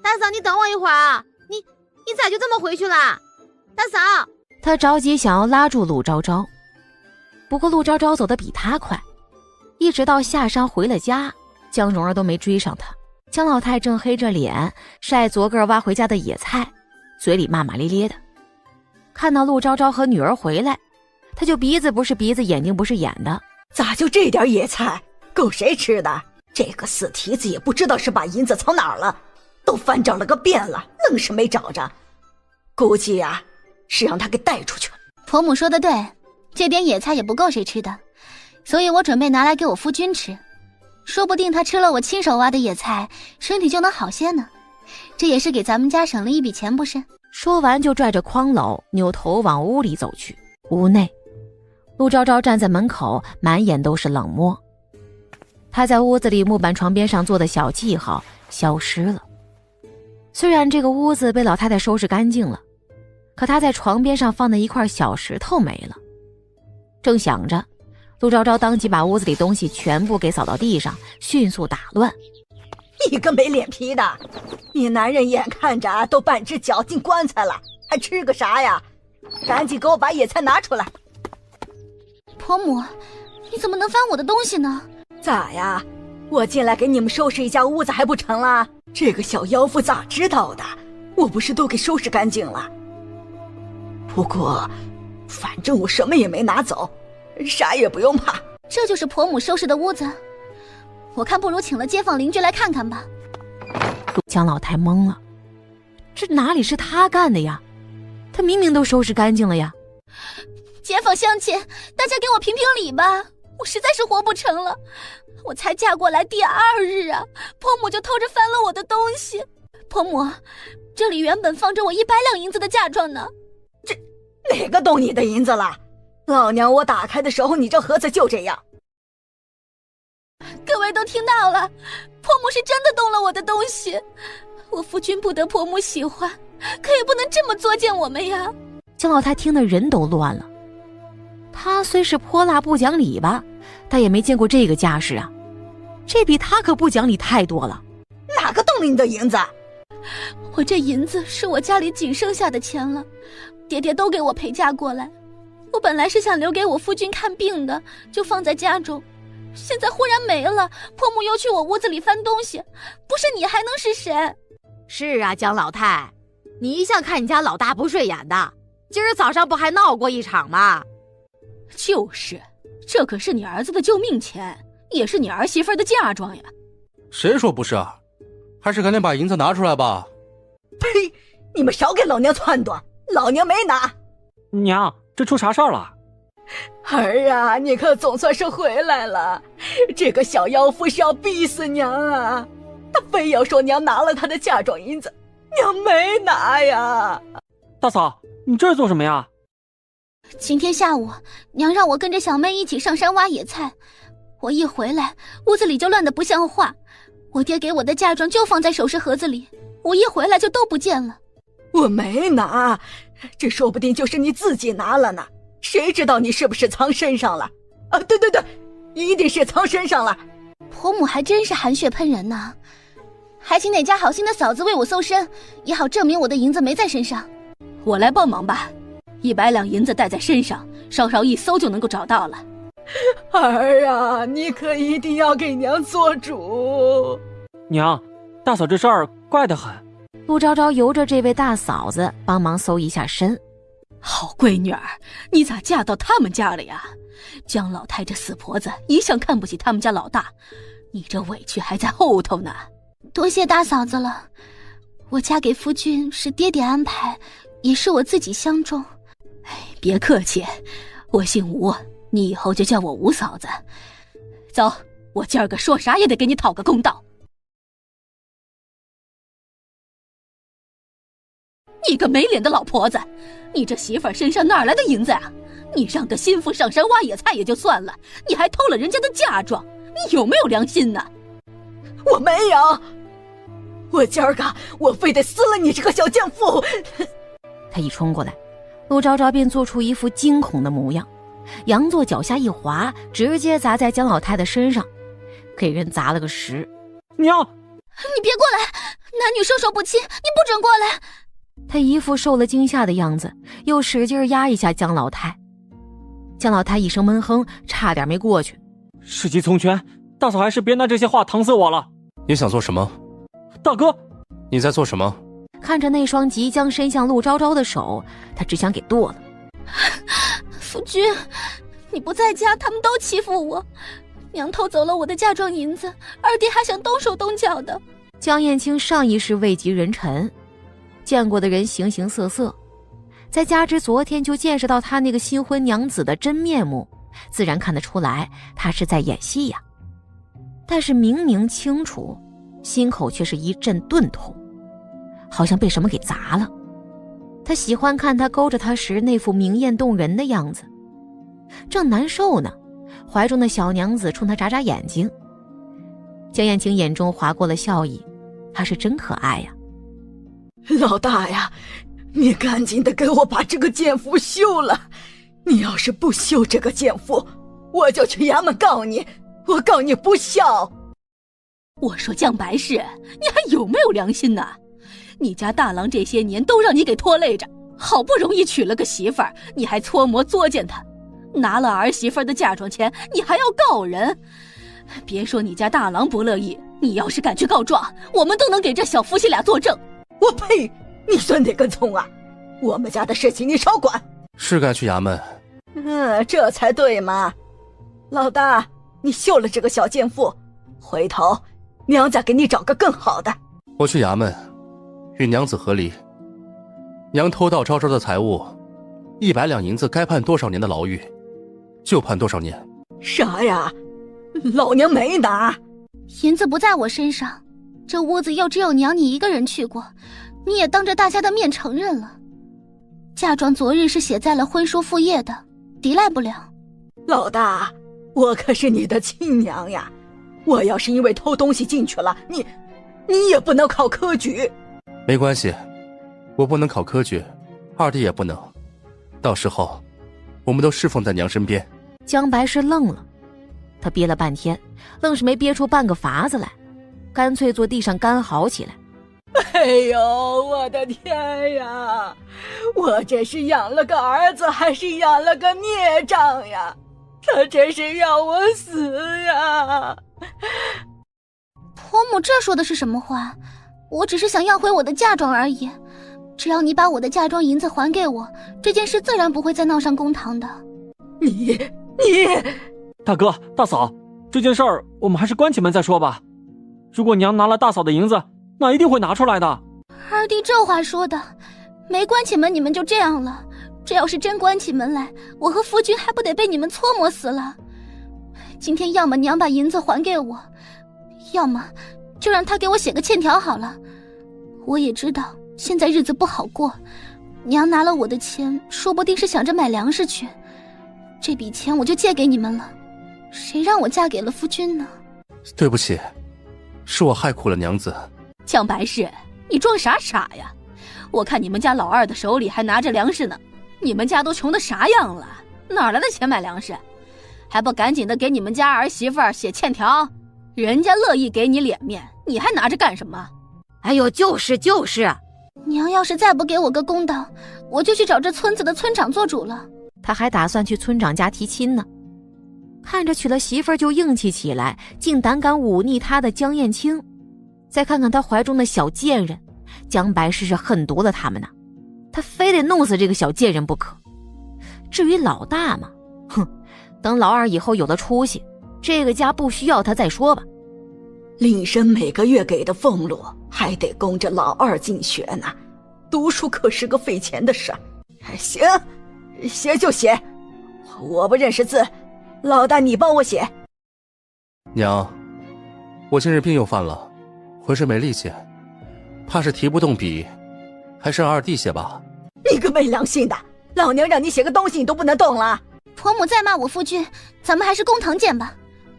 大嫂你等我一会儿啊，你咋就这么回去了？大嫂！他着急想要拉住陆昭昭，不过陆昭昭走得比他快，一直到下山回了家，江蓉儿都没追上他。江老太正黑着脸晒昨个挖回家的野菜，嘴里骂骂咧咧的。看到陆昭昭和女儿回来，他就鼻子不是鼻子眼睛不是眼的。咋就这点野菜够谁吃的？这个死蹄子也不知道是把银子藏哪儿了，都翻找了个遍了，愣是没找着。估计啊是让他给带出去了。婆母说的对，这点野菜也不够谁吃的，所以我准备拿来给我夫君吃，说不定他吃了我亲手挖的野菜，身体就能好些呢。这也是给咱们家省了一笔钱，不是？说完就拽着筐篓扭头往屋里走去。屋内，陆昭昭站在门口，满眼都是冷漠。他在屋子里木板床边上做的小记号消失了。虽然这个屋子被老太太收拾干净了，可他在床边上放的一块小石头没了。正想着，陆昭昭当即把屋子里东西全部给扫到地上，迅速打乱。你个没脸皮的，你男人眼看着都半只脚进棺材了，还吃个啥呀？赶紧给我把野菜拿出来。婆母，你怎么能翻我的东西呢？咋呀？我进来给你们收拾一下屋子还不成啦？这个小妖妇咋知道的？我不是都给收拾干净了？不过反正我什么也没拿走，啥也不用怕。这就是婆母收拾的屋子，我看不如请了街坊邻居来看看吧。江老太懵了，这哪里是他干的呀？他明明都收拾干净了呀。街坊乡亲，大家给我评评理吧，我实在是活不成了。我才嫁过来第2日啊，婆母就偷着翻了我的东西。婆母，这里原本放着我100两银子的嫁妆呢。这哪个动你的银子了？老娘我打开的时候，你这盒子就这样。各位都听到了，婆母是真的动了我的东西。我夫君不得婆母喜欢，可也不能这么作践我们呀。江老太听得人都乱了。她虽是泼辣不讲理吧，但也没见过这个架势啊。这比她可不讲理太多了。哪个动了你的银子？我这银子是我家里仅剩下的钱了，爹爹都给我陪嫁过来。我本来是想留给我夫君看病的，就放在家中。现在忽然没了，婆母又去我屋子里翻东西，不是你还能是谁？是啊，江老太，你一向看你家老大不顺眼的，今儿早上不还闹过一场吗？就是，这可是你儿子的救命钱，也是你儿媳妇的嫁妆呀。谁说不是？还是赶紧把银子拿出来吧。呸！你们少给老娘撺掇，老娘没拿。娘，这出啥事儿了？儿啊，你可总算是回来了。这个小妖妇是要逼死娘啊！他非要说娘拿了他的嫁妆银子，娘没拿呀。大嫂，你这是做什么呀？今天下午，娘让我跟着小妹一起上山挖野菜，我一回来，屋子里就乱得不像话。我爹给我的嫁妆就放在首饰盒子里，我一回来就都不见了。我没拿，这说不定就是你自己拿了呢。谁知道你是不是藏身上了？啊，对，一定是藏身上了。婆母还真是含血喷人呢，还请哪家好心的嫂子为我搜身，也好证明我的银子没在身上。我来帮忙吧，100两银子带在身上，稍稍一搜就能够找到了。儿啊，你可一定要给娘做主。娘，大嫂这事儿怪得很。陆昭昭由着这位大嫂子帮忙搜一下身。好闺女儿，你咋嫁到他们家了呀？江老太这死婆子一向看不起他们家老大，你这委屈还在后头呢。多谢大嫂子了，我嫁给夫君是爹爹安排，也是我自己相中。别客气，我姓吴，你以后就叫我吴嫂子。走，我今儿个说啥也得给你讨个公道。你个没脸的老婆子，你这媳妇儿身上哪来的银子啊？你让个心腹上山挖野菜也就算了，你还偷了人家的嫁妆，你有没有良心呢？我没有，我今儿个我非得撕了你这个小贱妇！他一冲过来，陆昭昭便做出一副惊恐的模样，佯作脚下一滑，直接砸在江老太的身上，给人砸了个实。娘，你别过来，男女授受不亲，你不准过来。他一副受了惊吓的样子，又使劲压一下江老太。江老太一声闷哼，差点没过去。事急从权，大嫂还是别拿这些话搪塞我了。你想做什么？大哥，你在做什么？看着那双即将伸向陆昭昭的手，他只想给剁了。夫君，你不在家，他们都欺负我，娘偷走了我的嫁妆银子，二弟还想动手动脚的。江燕青上一世位极人臣，见过的人形形色色，再加之昨天就见识到他那个新婚娘子的真面目，自然看得出来他是在演戏呀。但是明明清楚，心口却是一阵钝痛，好像被什么给砸了。他喜欢看他勾着他时那副明艳动人的样子，正难受呢，怀中的小娘子冲他眨眨眼睛。江燕青眼中划过了笑意，他是真可爱呀。老大呀，你赶紧的给我把这个奸夫休了！你要是不休这个奸夫，我就去衙门告你，我告你不孝！我说江白氏，你还有没有良心呢？你家大郎这些年都让你给拖累着，好不容易娶了个媳妇儿，你还搓磨作践他，拿了儿媳妇的嫁妆钱，你还要告人。别说你家大郎不乐意，你要是敢去告状，我们都能给这小夫妻俩作证。我呸！你算哪根葱啊？我们家的事情你少管。是该去衙门。这才对嘛。老大，你休了这个小贱妇，回头娘家给你找个更好的。我去衙门与娘子和离，娘偷盗昭昭的财物，100两银子该判多少年的牢狱，就判多少年。啥呀？老娘没拿，银子不在我身上，这屋子又只有娘你一个人去过，你也当着大家的面承认了。嫁妆昨日是写在了婚书复页的，抵赖不了。老大，我可是你的亲娘呀，我要是因为偷东西进去了，你也不能考科举。没关系，我不能考科举，二弟也不能，到时候我们都侍奉在娘身边。姜白氏愣了，他憋了半天，愣是没憋出半个法子来，干脆坐地上干嚎起来。哎呦，我的天呀！我这是养了个儿子，还是养了个孽障呀？他这是要我死呀！婆母这说的是什么话？我只是想要回我的嫁妆而已，只要你把我的嫁妆银子还给我，这件事自然不会再闹上公堂的。你，大哥大嫂，这件事儿我们还是关起门再说吧。如果娘拿了大嫂的银子，那一定会拿出来的。二弟这话说的，没关起门你们就这样了，这要是真关起门来，我和夫君还不得被你们搓磨死了。今天要么娘把银子还给我，要么就让他给我写个欠条好了。我也知道现在日子不好过，娘拿了我的钱，说不定是想着买粮食去，这笔钱我就借给你们了，谁让我嫁给了夫君呢？对不起，是我害苦了娘子。姜白氏，你装啥傻呀？我看你们家老二的手里还拿着粮食呢，你们家都穷得啥样了，哪来的钱买粮食？还不赶紧的给你们家儿媳妇儿写欠条？人家乐意给你脸面，你还拿着干什么？哎呦，就是，娘要是再不给我个公道，我就去找这村子的村长做主了。他还打算去村长家提亲呢。看着娶了媳妇儿就硬气起来，竟胆敢忤逆他的江燕青，再看看他怀中的小贱人，姜白氏是恨毒了他们呢，他非得弄死这个小贱人不可。至于老大嘛，哼，等老二以后有了出息，这个家不需要他再说吧。令参每个月给的俸禄还得供着老二进学呢，读书可是个费钱的事儿。行，写就写，我不认识字，老大你帮我写。娘，我今日病又犯了，浑身没力气，怕是提不动笔，还是让二弟写吧。你个没良心的，老娘让你写个东西你都不能动了。婆母再骂我夫君，咱们还是公堂见吧，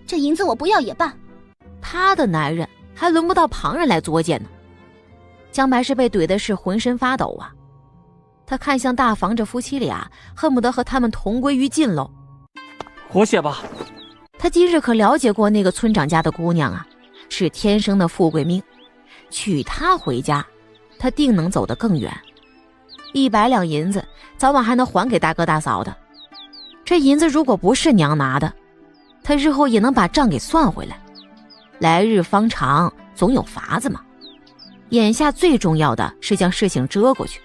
这银子我不要也罢。他的男人还轮不到旁人来作践呢。姜白氏被怼的是浑身发抖啊，他看向大房这夫妻俩，恨不得和他们同归于尽喽。我写吧。他今日可了解过那个村长家的姑娘啊，是天生的富贵命，娶她回家，他定能走得更远。100两银子早晚还能还给大哥大嫂的，这银子如果不是娘拿的，他日后也能把账给算回来。来日方长，总有法子嘛。眼下最重要的是将事情遮过去。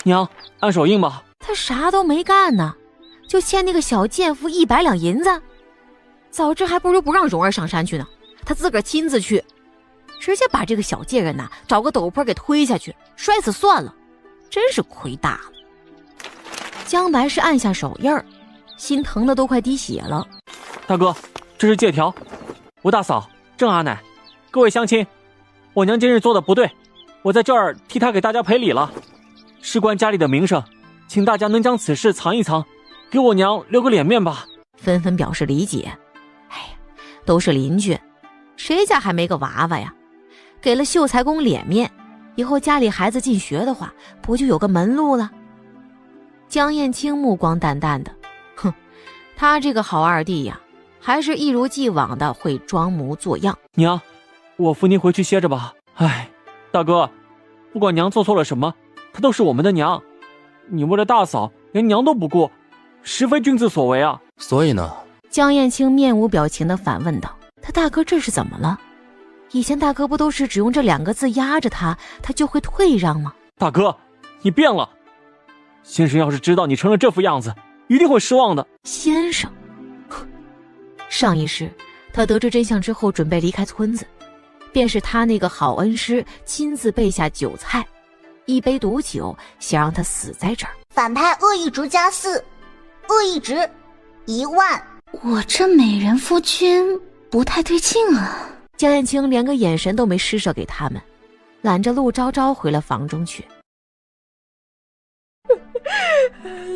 娘，按手印吧。他啥都没干呢，就欠那个小贱妇100两银子，早知还不如不让蓉儿上山去呢，他自个儿亲自去，直接把这个小贱人呐找个陡坡给推下去，摔死算了，真是亏大了。姜白是按下手印儿，心疼的都快滴血了。大哥，这是借条。吴大嫂、郑阿奶，各位乡亲，我娘今日做的不对，我在这儿替她给大家赔礼了。事关家里的名声，请大家能将此事藏一藏，给我娘留个脸面吧。纷纷表示理解。哎呀，都是邻居，谁家还没个娃娃呀？给了秀才公脸面，以后家里孩子进学的话，不就有个门路了？江燕青目光淡淡的，哼，他这个好二弟呀，还是一如既往的会装模作样。娘，我扶您回去歇着吧。哎，大哥，不管娘做错了什么，她都是我们的娘，你为了大嫂连娘都不顾，实非君子所为啊。所以呢？江燕青面无表情地反问道，他大哥这是怎么了？以前大哥不都是只用这2个字压着他，他就会退让吗？大哥，你变了。先生要是知道你成了这副样子，一定会失望的。先生，上一世他得知真相之后准备离开村子，便是他那个好恩师亲自备下酒菜，一杯毒酒，想让他死在这儿。反派恶意值加4，恶意值1万。我这美人夫君不太对劲啊！江燕青连个眼神都没施舍给他们，揽着陆昭昭回了房中去。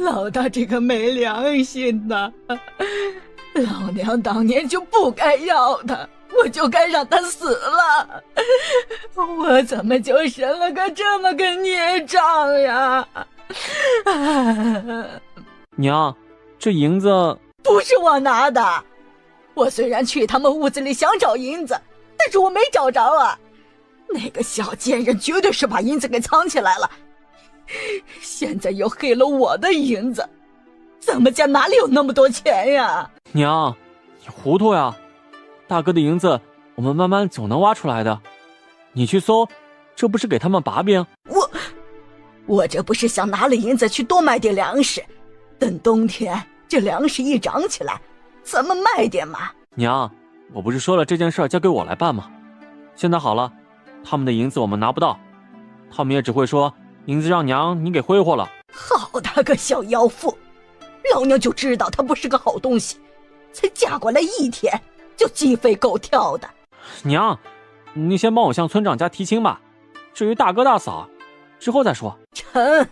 老大这个没良心呐！老娘当年就不该要他，我就该让他死了。我怎么就生了个这么个孽障呀？娘，这银子不是我拿的。我虽然去他们屋子里想找银子，但是我没找着啊。那个小贱人绝对是把银子给藏起来了，现在又黑了我的银子，咱们家哪里有那么多钱呀？娘，你糊涂呀！大哥的银子我们慢慢总能挖出来的，你去搜，这不是给他们把柄？我这不是想拿了银子去多买点粮食，等冬天这粮食一长起来，咱们卖点嘛。娘，我不是说了这件事交给我来办吗？现在好了，他们的银子我们拿不到，他们也只会说银子让娘你给挥霍了。好大个小妖妇，老娘就知道她不是个好东西，才嫁过来1天就鸡飞狗跳的。娘，你先帮我向村长家提亲吧，至于大哥大嫂之后再说。成，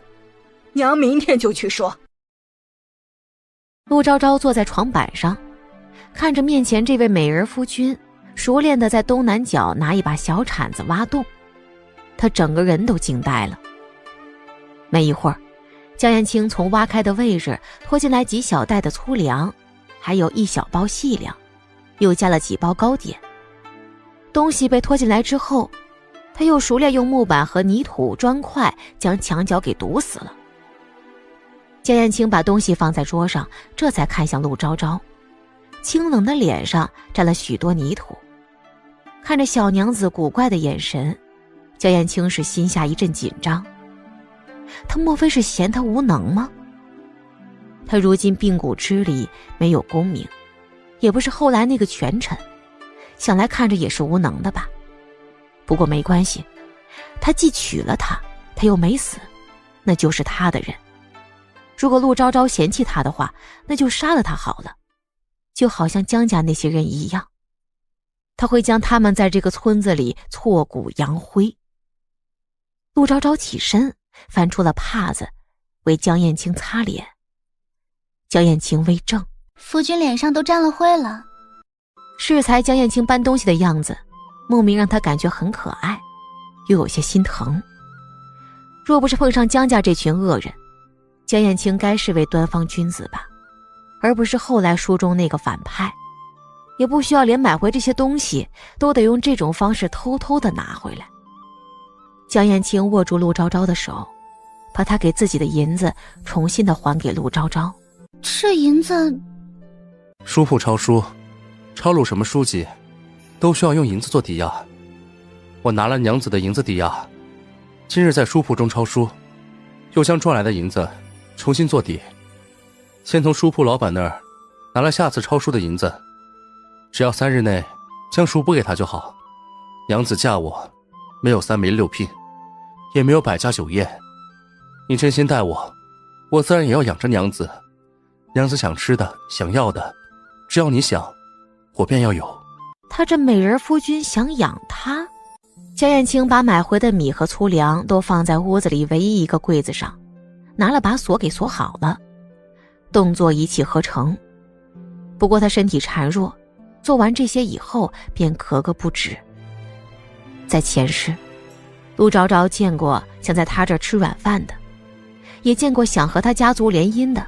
娘明天就去说。陆昭昭坐在床板上，看着面前这位美人夫君熟练地在东南角拿一把小铲子挖洞，他整个人都惊呆了。没一会儿，江燕青从挖开的位置拖进来几小袋的粗粮，还有1小包细粮，又加了几包糕点。东西被拖进来之后，他又熟练用木板和泥土砖块将墙角给堵死了。江燕青把东西放在桌上，这才看向陆昭昭，清冷的脸上沾了许多泥土。看着小娘子古怪的眼神，江燕青是心下一阵紧张。他莫非是嫌他无能吗？他如今髌骨支离，没有功名，也不是后来那个权臣，想来看着也是无能的吧。不过没关系，他既娶了她，他又没死，那就是他的人。如果陆昭昭嫌弃他的话，那就杀了他好了，就好像江家那些人一样，他会将他们在这个村子里挫骨扬灰。陆昭昭起身翻出了帕子，为江燕青擦脸。江燕青微怔，夫君脸上都沾了灰了。适才江燕青搬东西的样子，莫名让他感觉很可爱，又有些心疼。若不是碰上江家这群恶人，江燕青该是位端方君子吧，而不是后来书中那个反派，也不需要连买回这些东西都得用这种方式偷偷的拿回来。江燕青握住陆昭昭的手，把他给自己的银子重新的还给陆昭昭。这银子，书铺抄书，抄录什么书籍，都需要用银子做抵押。我拿了娘子的银子抵押，今日在书铺中抄书，又将赚来的银子重新做底，先从书铺老板那儿拿了下次抄书的银子，只要3日内将书补给他就好。娘子嫁我，没有3媒6聘，也没有百家酒宴。你真心待我，我自然也要养着娘子。娘子想吃的想要的，只要你想，我便要有。他这美人夫君想养他？江燕青把买回的米和粗粮都放在屋子里唯一一个柜子上，拿了把锁给锁好了，动作一气呵成。不过他身体孱弱，做完这些以后便咳个不止。在前世，陆昭昭见过想在他这儿吃软饭的，也见过想和他家族联姻的，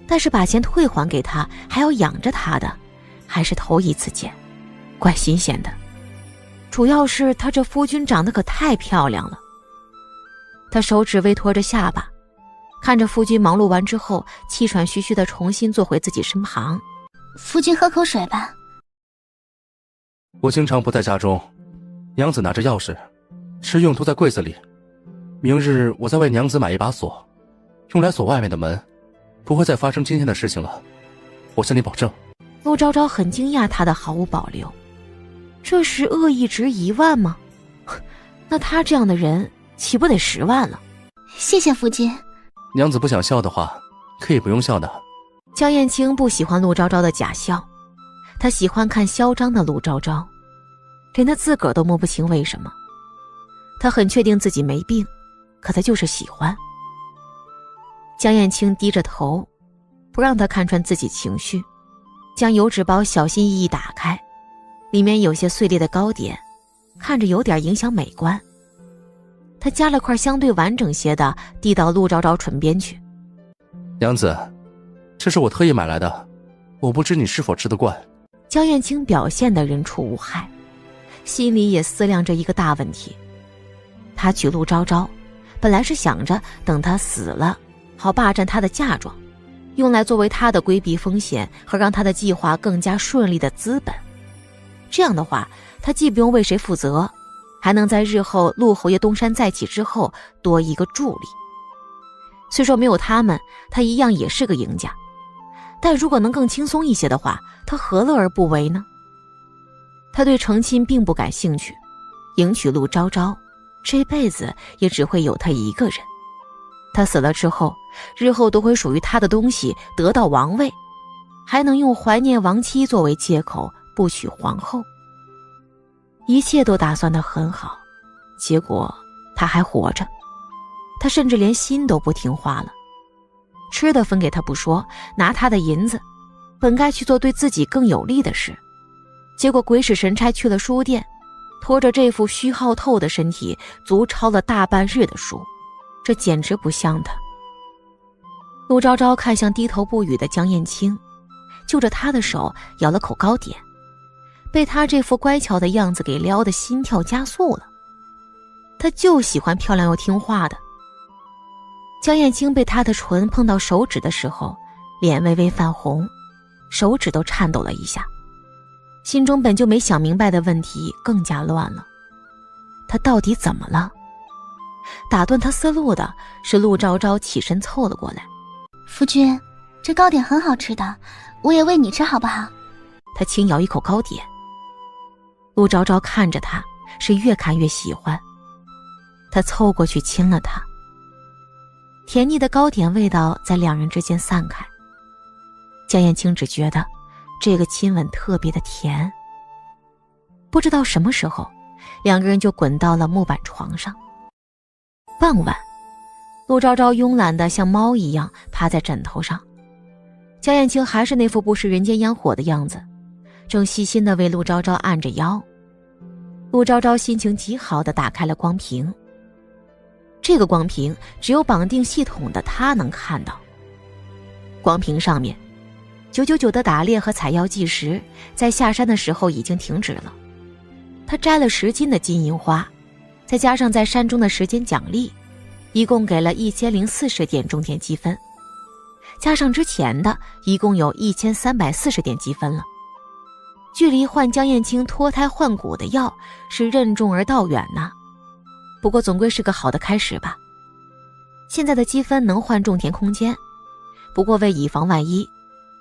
但是把钱退还给他还要养着他的，还是头一次见，怪新鲜的。主要是他这夫君长得可太漂亮了。他手指微托着下巴，看着夫君忙碌完之后气喘吁吁地重新坐回自己身旁。夫君喝口水吧。我经常不在家中，娘子拿着钥匙，吃用都在柜子里。明日我再为娘子买一把锁，用来锁外面的门，不会再发生今天的事情了，我向你保证。陆昭昭很惊讶他的毫无保留，这是恶意值1万吗？那他这样的人岂不得10万了？谢谢夫君。娘子不想笑的话，可以不用笑的。江燕青不喜欢陆昭昭的假笑，她喜欢看嚣张的陆昭昭，连她自个儿都摸不清为什么。她很确定自己没病，可她就是喜欢。江燕青低着头，不让她看穿自己情绪，将油纸包小心翼翼打开，里面有些碎裂的糕点，看着有点影响美观。她夹了块相对完整些的递到陆昭昭唇边去。娘子，这是我特意买来的，我不知你是否吃得惯。江燕青表现得人畜无害，心里也思量着一个大问题。她娶陆昭昭，本来是想着等她死了，好霸占她的嫁妆，用来作为她的规避风险和让她的计划更加顺利的资本。这样的话，她既不用为谁负责，还能在日后陆侯爷东山再起之后多一个助力。虽说没有他们，她一样也是个赢家，但如果能更轻松一些的话，她何乐而不为呢？她对成亲并不感兴趣，迎娶陆昭昭，这辈子也只会有她一个人。她死了之后，日后都会属于她的东西得到王位，还能用怀念亡妻作为借口不娶皇后。一切都打算得很好，结果她还活着，她甚至连心都不听话了。吃的分给她不说，拿她的银子，本该去做对自己更有利的事，结果鬼使神差去了书店，拖着这副虚耗透的身体足抄了大半日的书，这简直不像她。陆昭昭看向低头不语的江燕青，就着她的手咬了口糕点，被她这副乖巧的样子给撩得心跳加速了。她就喜欢漂亮又听话的。江燕青被她的唇碰到手指的时候，脸微微泛红，手指都颤抖了一下，心中本就没想明白的问题更加乱了。她到底怎么了？打断她思路的是陆昭昭起身凑了过来。夫君，这糕点很好吃的，我也喂你吃好不好？她轻咬一口糕点。陆昭昭看着她，是越看越喜欢。她凑过去亲了她，甜腻的糕点味道在两人之间散开。江燕青只觉得这个亲吻特别的甜。不知道什么时候，两个人就滚到了木板床上。傍晚，陆昭昭慵懒的像猫一样趴在枕头上，江燕青还是那副不食人间烟火的样子，正细心的为陆昭昭按着腰。陆昭昭心情极好的打开了光屏，这个光屏只有绑定系统的她能看到。光屏上面999的打猎和采药计时在下山的时候已经停止了。他摘了10斤的金银花，再加上在山中的时间奖励，一共给了1040点种田积分，加上之前的一共有1340点积分了。距离换江燕青脱胎换骨的药是任重而道远呐，不过总归是个好的开始吧。现在的积分能换种田空间，不过为以防万一，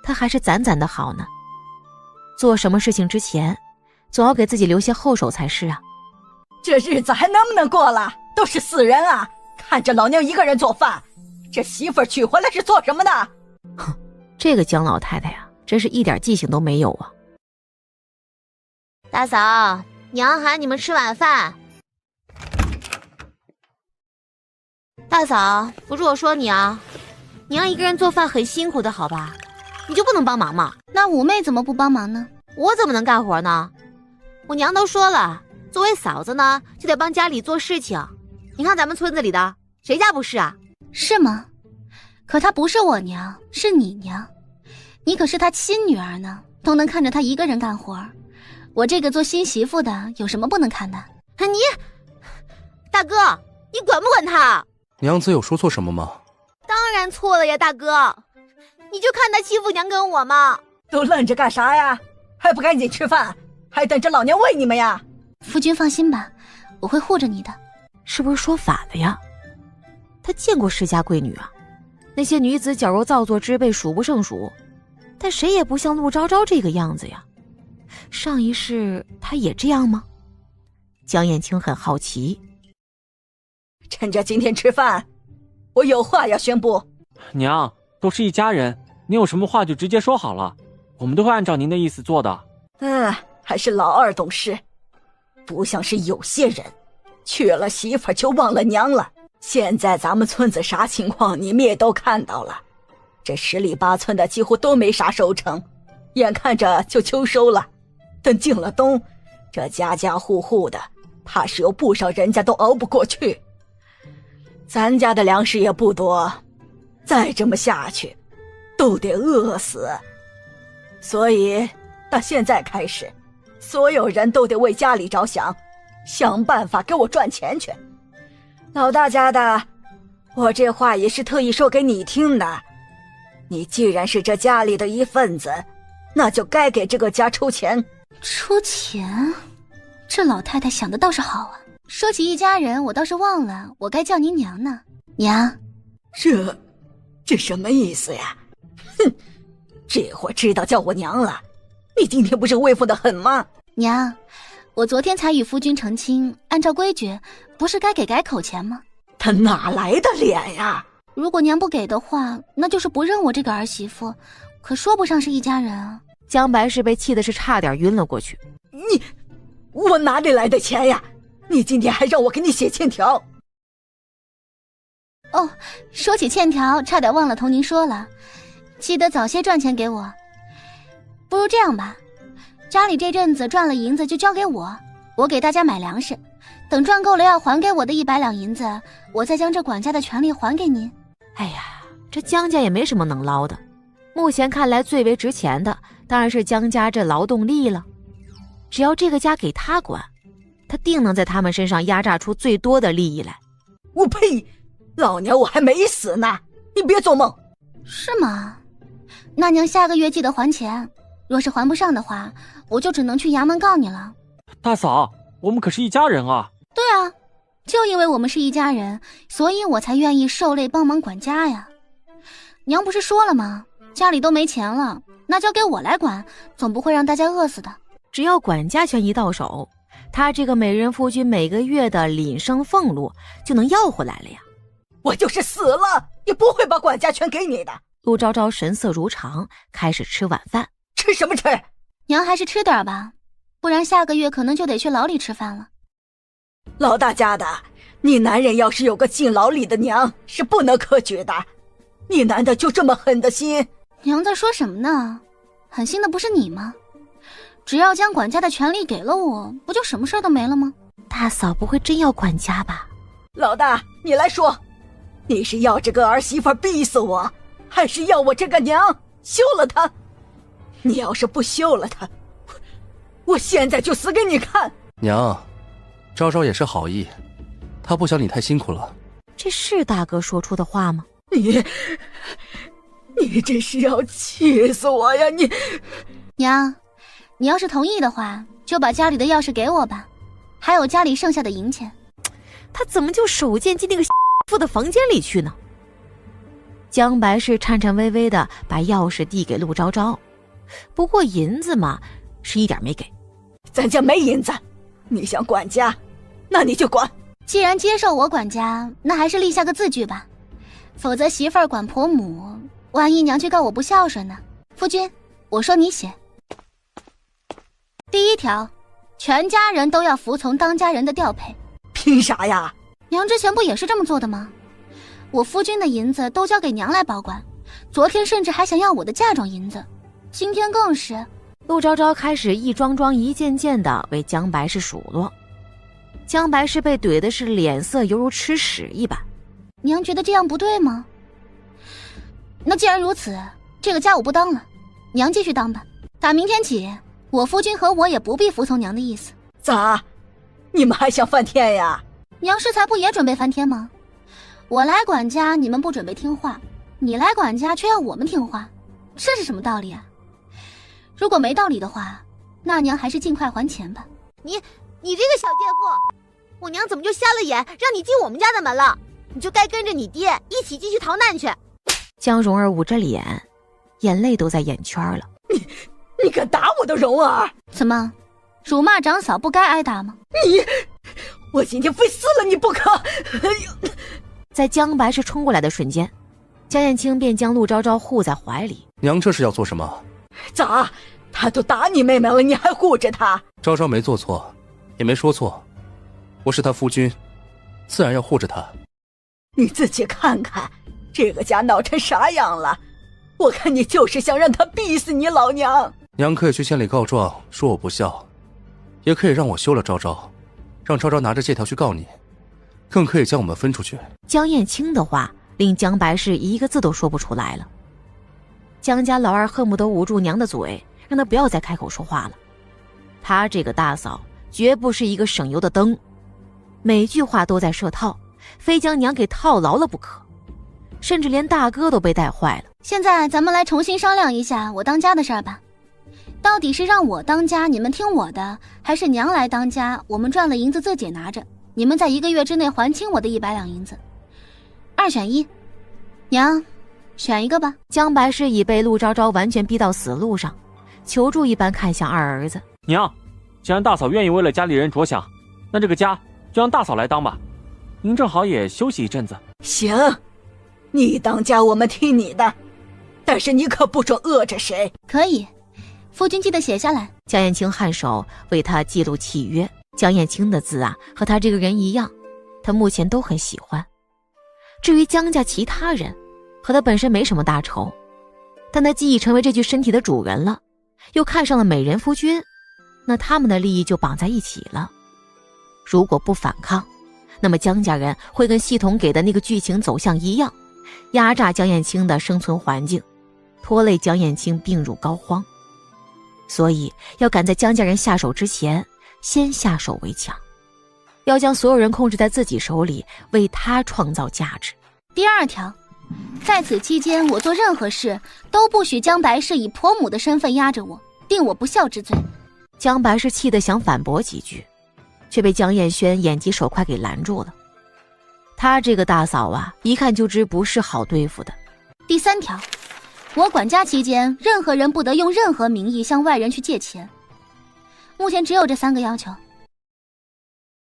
他还是攒攒的好呢。做什么事情之前，总要给自己留些后手才是啊。这日子还能不能过了？都是死人啊！看着老娘一个人做饭，这媳妇儿娶回来是做什么的？哼，这个江老太太呀，真是一点记性都没有啊。大嫂，娘喊你们吃晚饭。大嫂，不是我说你啊，娘一个人做饭很辛苦的，好吧？你就不能帮忙吗？那五妹怎么不帮忙呢？我怎么能干活呢？我娘都说了，作为嫂子呢，就得帮家里做事情。你看咱们村子里的，谁家不是啊？是吗？可她不是我娘，是你娘。你可是她亲女儿呢，都能看着她一个人干活。我这个做新媳妇的有什么不能看的？你，大哥，你管不管她？娘子有说错什么吗？当然错了呀，大哥，你就看他欺负娘跟我嘛。都愣着干啥呀？还不赶紧吃饭，还等着老娘喂你们呀？夫君放心吧，我会护着你的。是不是说反了呀？他见过世家贵女啊，那些女子矫揉造作之辈数不胜数，但谁也不像陆昭昭这个样子呀。上一世她也这样吗？江燕青很好奇。趁着今天吃饭，我有话要宣布。娘，都是一家人，您有什么话就直接说好了，我们都会按照您的意思做的。还是老二懂事，不像是有些人娶了媳妇就忘了娘了。现在咱们村子啥情况你们也都看到了，这10里8村的几乎都没啥收成，眼看着就秋收了，等进了冬，这家家户户的怕是有不少人家都熬不过去。咱家的粮食也不多，再这么下去都得饿死。所以到现在开始，所有人都得为家里着想，想办法给我赚钱去。老大家的，我这话也是特意说给你听的。你既然是这家里的一份子，那就该给这个家出钱。出钱？这老太太想的倒是好啊。说起一家人，我倒是忘了我该叫您娘呢。娘，这什么意思呀？哼，这会儿知道叫我娘了，你今天不是威风得很吗？娘，我昨天才与夫君成亲，按照规矩不是该给改口钱吗？他哪来的脸呀？如果娘不给的话，那就是不认我这个儿媳妇，可说不上是一家人啊。姜白氏被气的是差点晕了过去。我哪里来的钱呀？你今天还让我给你写欠条。哦，说起欠条，差点忘了同您说了，记得早些赚钱给我。不如这样吧，家里这阵子赚了银子就交给我，我给大家买粮食，等赚够了要还给我的100两银子，我再将这管家的权利还给您。哎呀，这姜家也没什么能捞的，目前看来最为值钱的当然是姜家这劳动力了。只要这个家给他管，他定能在他们身上压榨出最多的利益来。我呸！老娘我还没死呢，你别做梦。是吗？那娘下个月记得还钱，若是还不上的话，我就只能去衙门告你了。大嫂，我们可是一家人啊。对啊，就因为我们是一家人，所以我才愿意受累帮忙管家呀。娘不是说了吗？家里都没钱了，那交给我来管，总不会让大家饿死的。只要管家权一到手，他这个美人夫君每个月的廪生俸禄就能要回来了呀。我就是死了也不会把管家权给你的。陆昭昭神色如常，开始吃晚饭。吃什么吃？娘还是吃点吧，不然下个月可能就得去牢里吃饭了。老大家的，你男人要是有个进牢里的娘，是不能可取的。你难道就这么狠的心？娘在说什么呢？狠心的不是你吗？只要将管家的权利给了我，不就什么事都没了吗？大嫂不会真要管家吧？老大，你来说，你是要这个儿媳妇逼死我，还是要我这个娘休了她？你要是不休了她，我现在就死给你看。娘，昭昭也是好意，她不想你太辛苦了。这是大哥说出的话吗？你这是要气死我呀！娘，你要是同意的话，就把家里的钥匙给我吧，还有家里剩下的银钱。他怎么就手贱进那个妇的房间里去呢？姜白氏颤颤巍巍地把钥匙递给陆昭昭，不过银子嘛，是一点没给。咱家没银子，你想管家，那你就管。既然接受我管家，那还是立下个字据吧，否则媳妇儿管婆母，万一娘去告我不孝顺呢？夫君，我说你写。第1条，全家人都要服从当家人的调配。凭啥呀？娘之前不也是这么做的吗？我夫君的银子都交给娘来保管，昨天甚至还想要我的嫁妆银子，今天更是。陆昭昭开始一桩桩一件件的为姜白氏数落，姜白氏被怼的是脸色犹如吃屎一般。娘觉得这样不对吗？那既然如此，这个家我不当了，娘继续当吧。打明天起，我夫君和我也不必服从娘的意思。咋？你们还想翻天呀？娘适才不也准备翻天吗？我来管家，你们不准备听话，你来管家却要我们听话，这是什么道理啊？如果没道理的话，那娘还是尽快还钱吧。你这个小贱妇，我娘怎么就瞎了眼，让你进我们家的门了？你就该跟着你爹一起继续逃难去。姜蓉儿捂着脸，眼泪都在眼圈了。你敢打我的蓉儿？怎么，辱骂长嫂不该挨打吗？我今天非撕了你不可！在江白氏冲过来的瞬间，江燕青便将陆昭昭护在怀里。娘这是要做什么？咋？他都打你妹妹了，你还护着他？昭昭没做错，也没说错，我是他夫君，自然要护着他。你自己看看，这个家闹成啥样了？我看你就是想让他逼死你老娘。娘可以去县里告状，说我不孝，也可以让我休了昭昭，让昭昭拿着借条去告你，更可以将我们分出去。江燕青的话令江白氏一个字都说不出来了。江家老二恨不得捂住娘的嘴，让她不要再开口说话了。她这个大嫂绝不是一个省油的灯，每句话都在设套，非将娘给套牢了不可，甚至连大哥都被带坏了。现在咱们来重新商量一下我当家的事儿吧。到底是让我当家，你们听我的，还是娘来当家，我们赚了银子自己拿着，你们在1个月之内还清我的100两银子？2选1，娘，选一个吧。江白氏已被陆昭昭完全逼到死路上，求助一般看向二儿子。娘，既然大嫂愿意为了家里人着想，那这个家就让大嫂来当吧，您正好也休息一阵子。行，你当家我们听你的，但是你可不准饿着谁。可以，夫君记得写下来。江燕青颔首为他记录契约。江燕青的字啊，和他这个人一样，他目前都很喜欢。至于江家其他人，和他本身没什么大仇，但他既已成为这具身体的主人了，又看上了美人夫君，那他们的利益就绑在一起了。如果不反抗，那么江家人会跟系统给的那个剧情走向一样，压榨江燕青的生存环境，拖累江燕青病入膏肓。所以要赶在江家人下手之前，先下手为强，要将所有人控制在自己手里，为他创造价值。第2条，在此期间我做任何事都不许江白氏以婆母的身份压着我，定我不孝之罪。江白氏气得想反驳几句，却被江燕轩眼疾手快给拦住了。他这个大嫂啊，一看就知不是好对付的。第3条，我管家期间，任何人不得用任何名义向外人去借钱。目前只有这3个要求。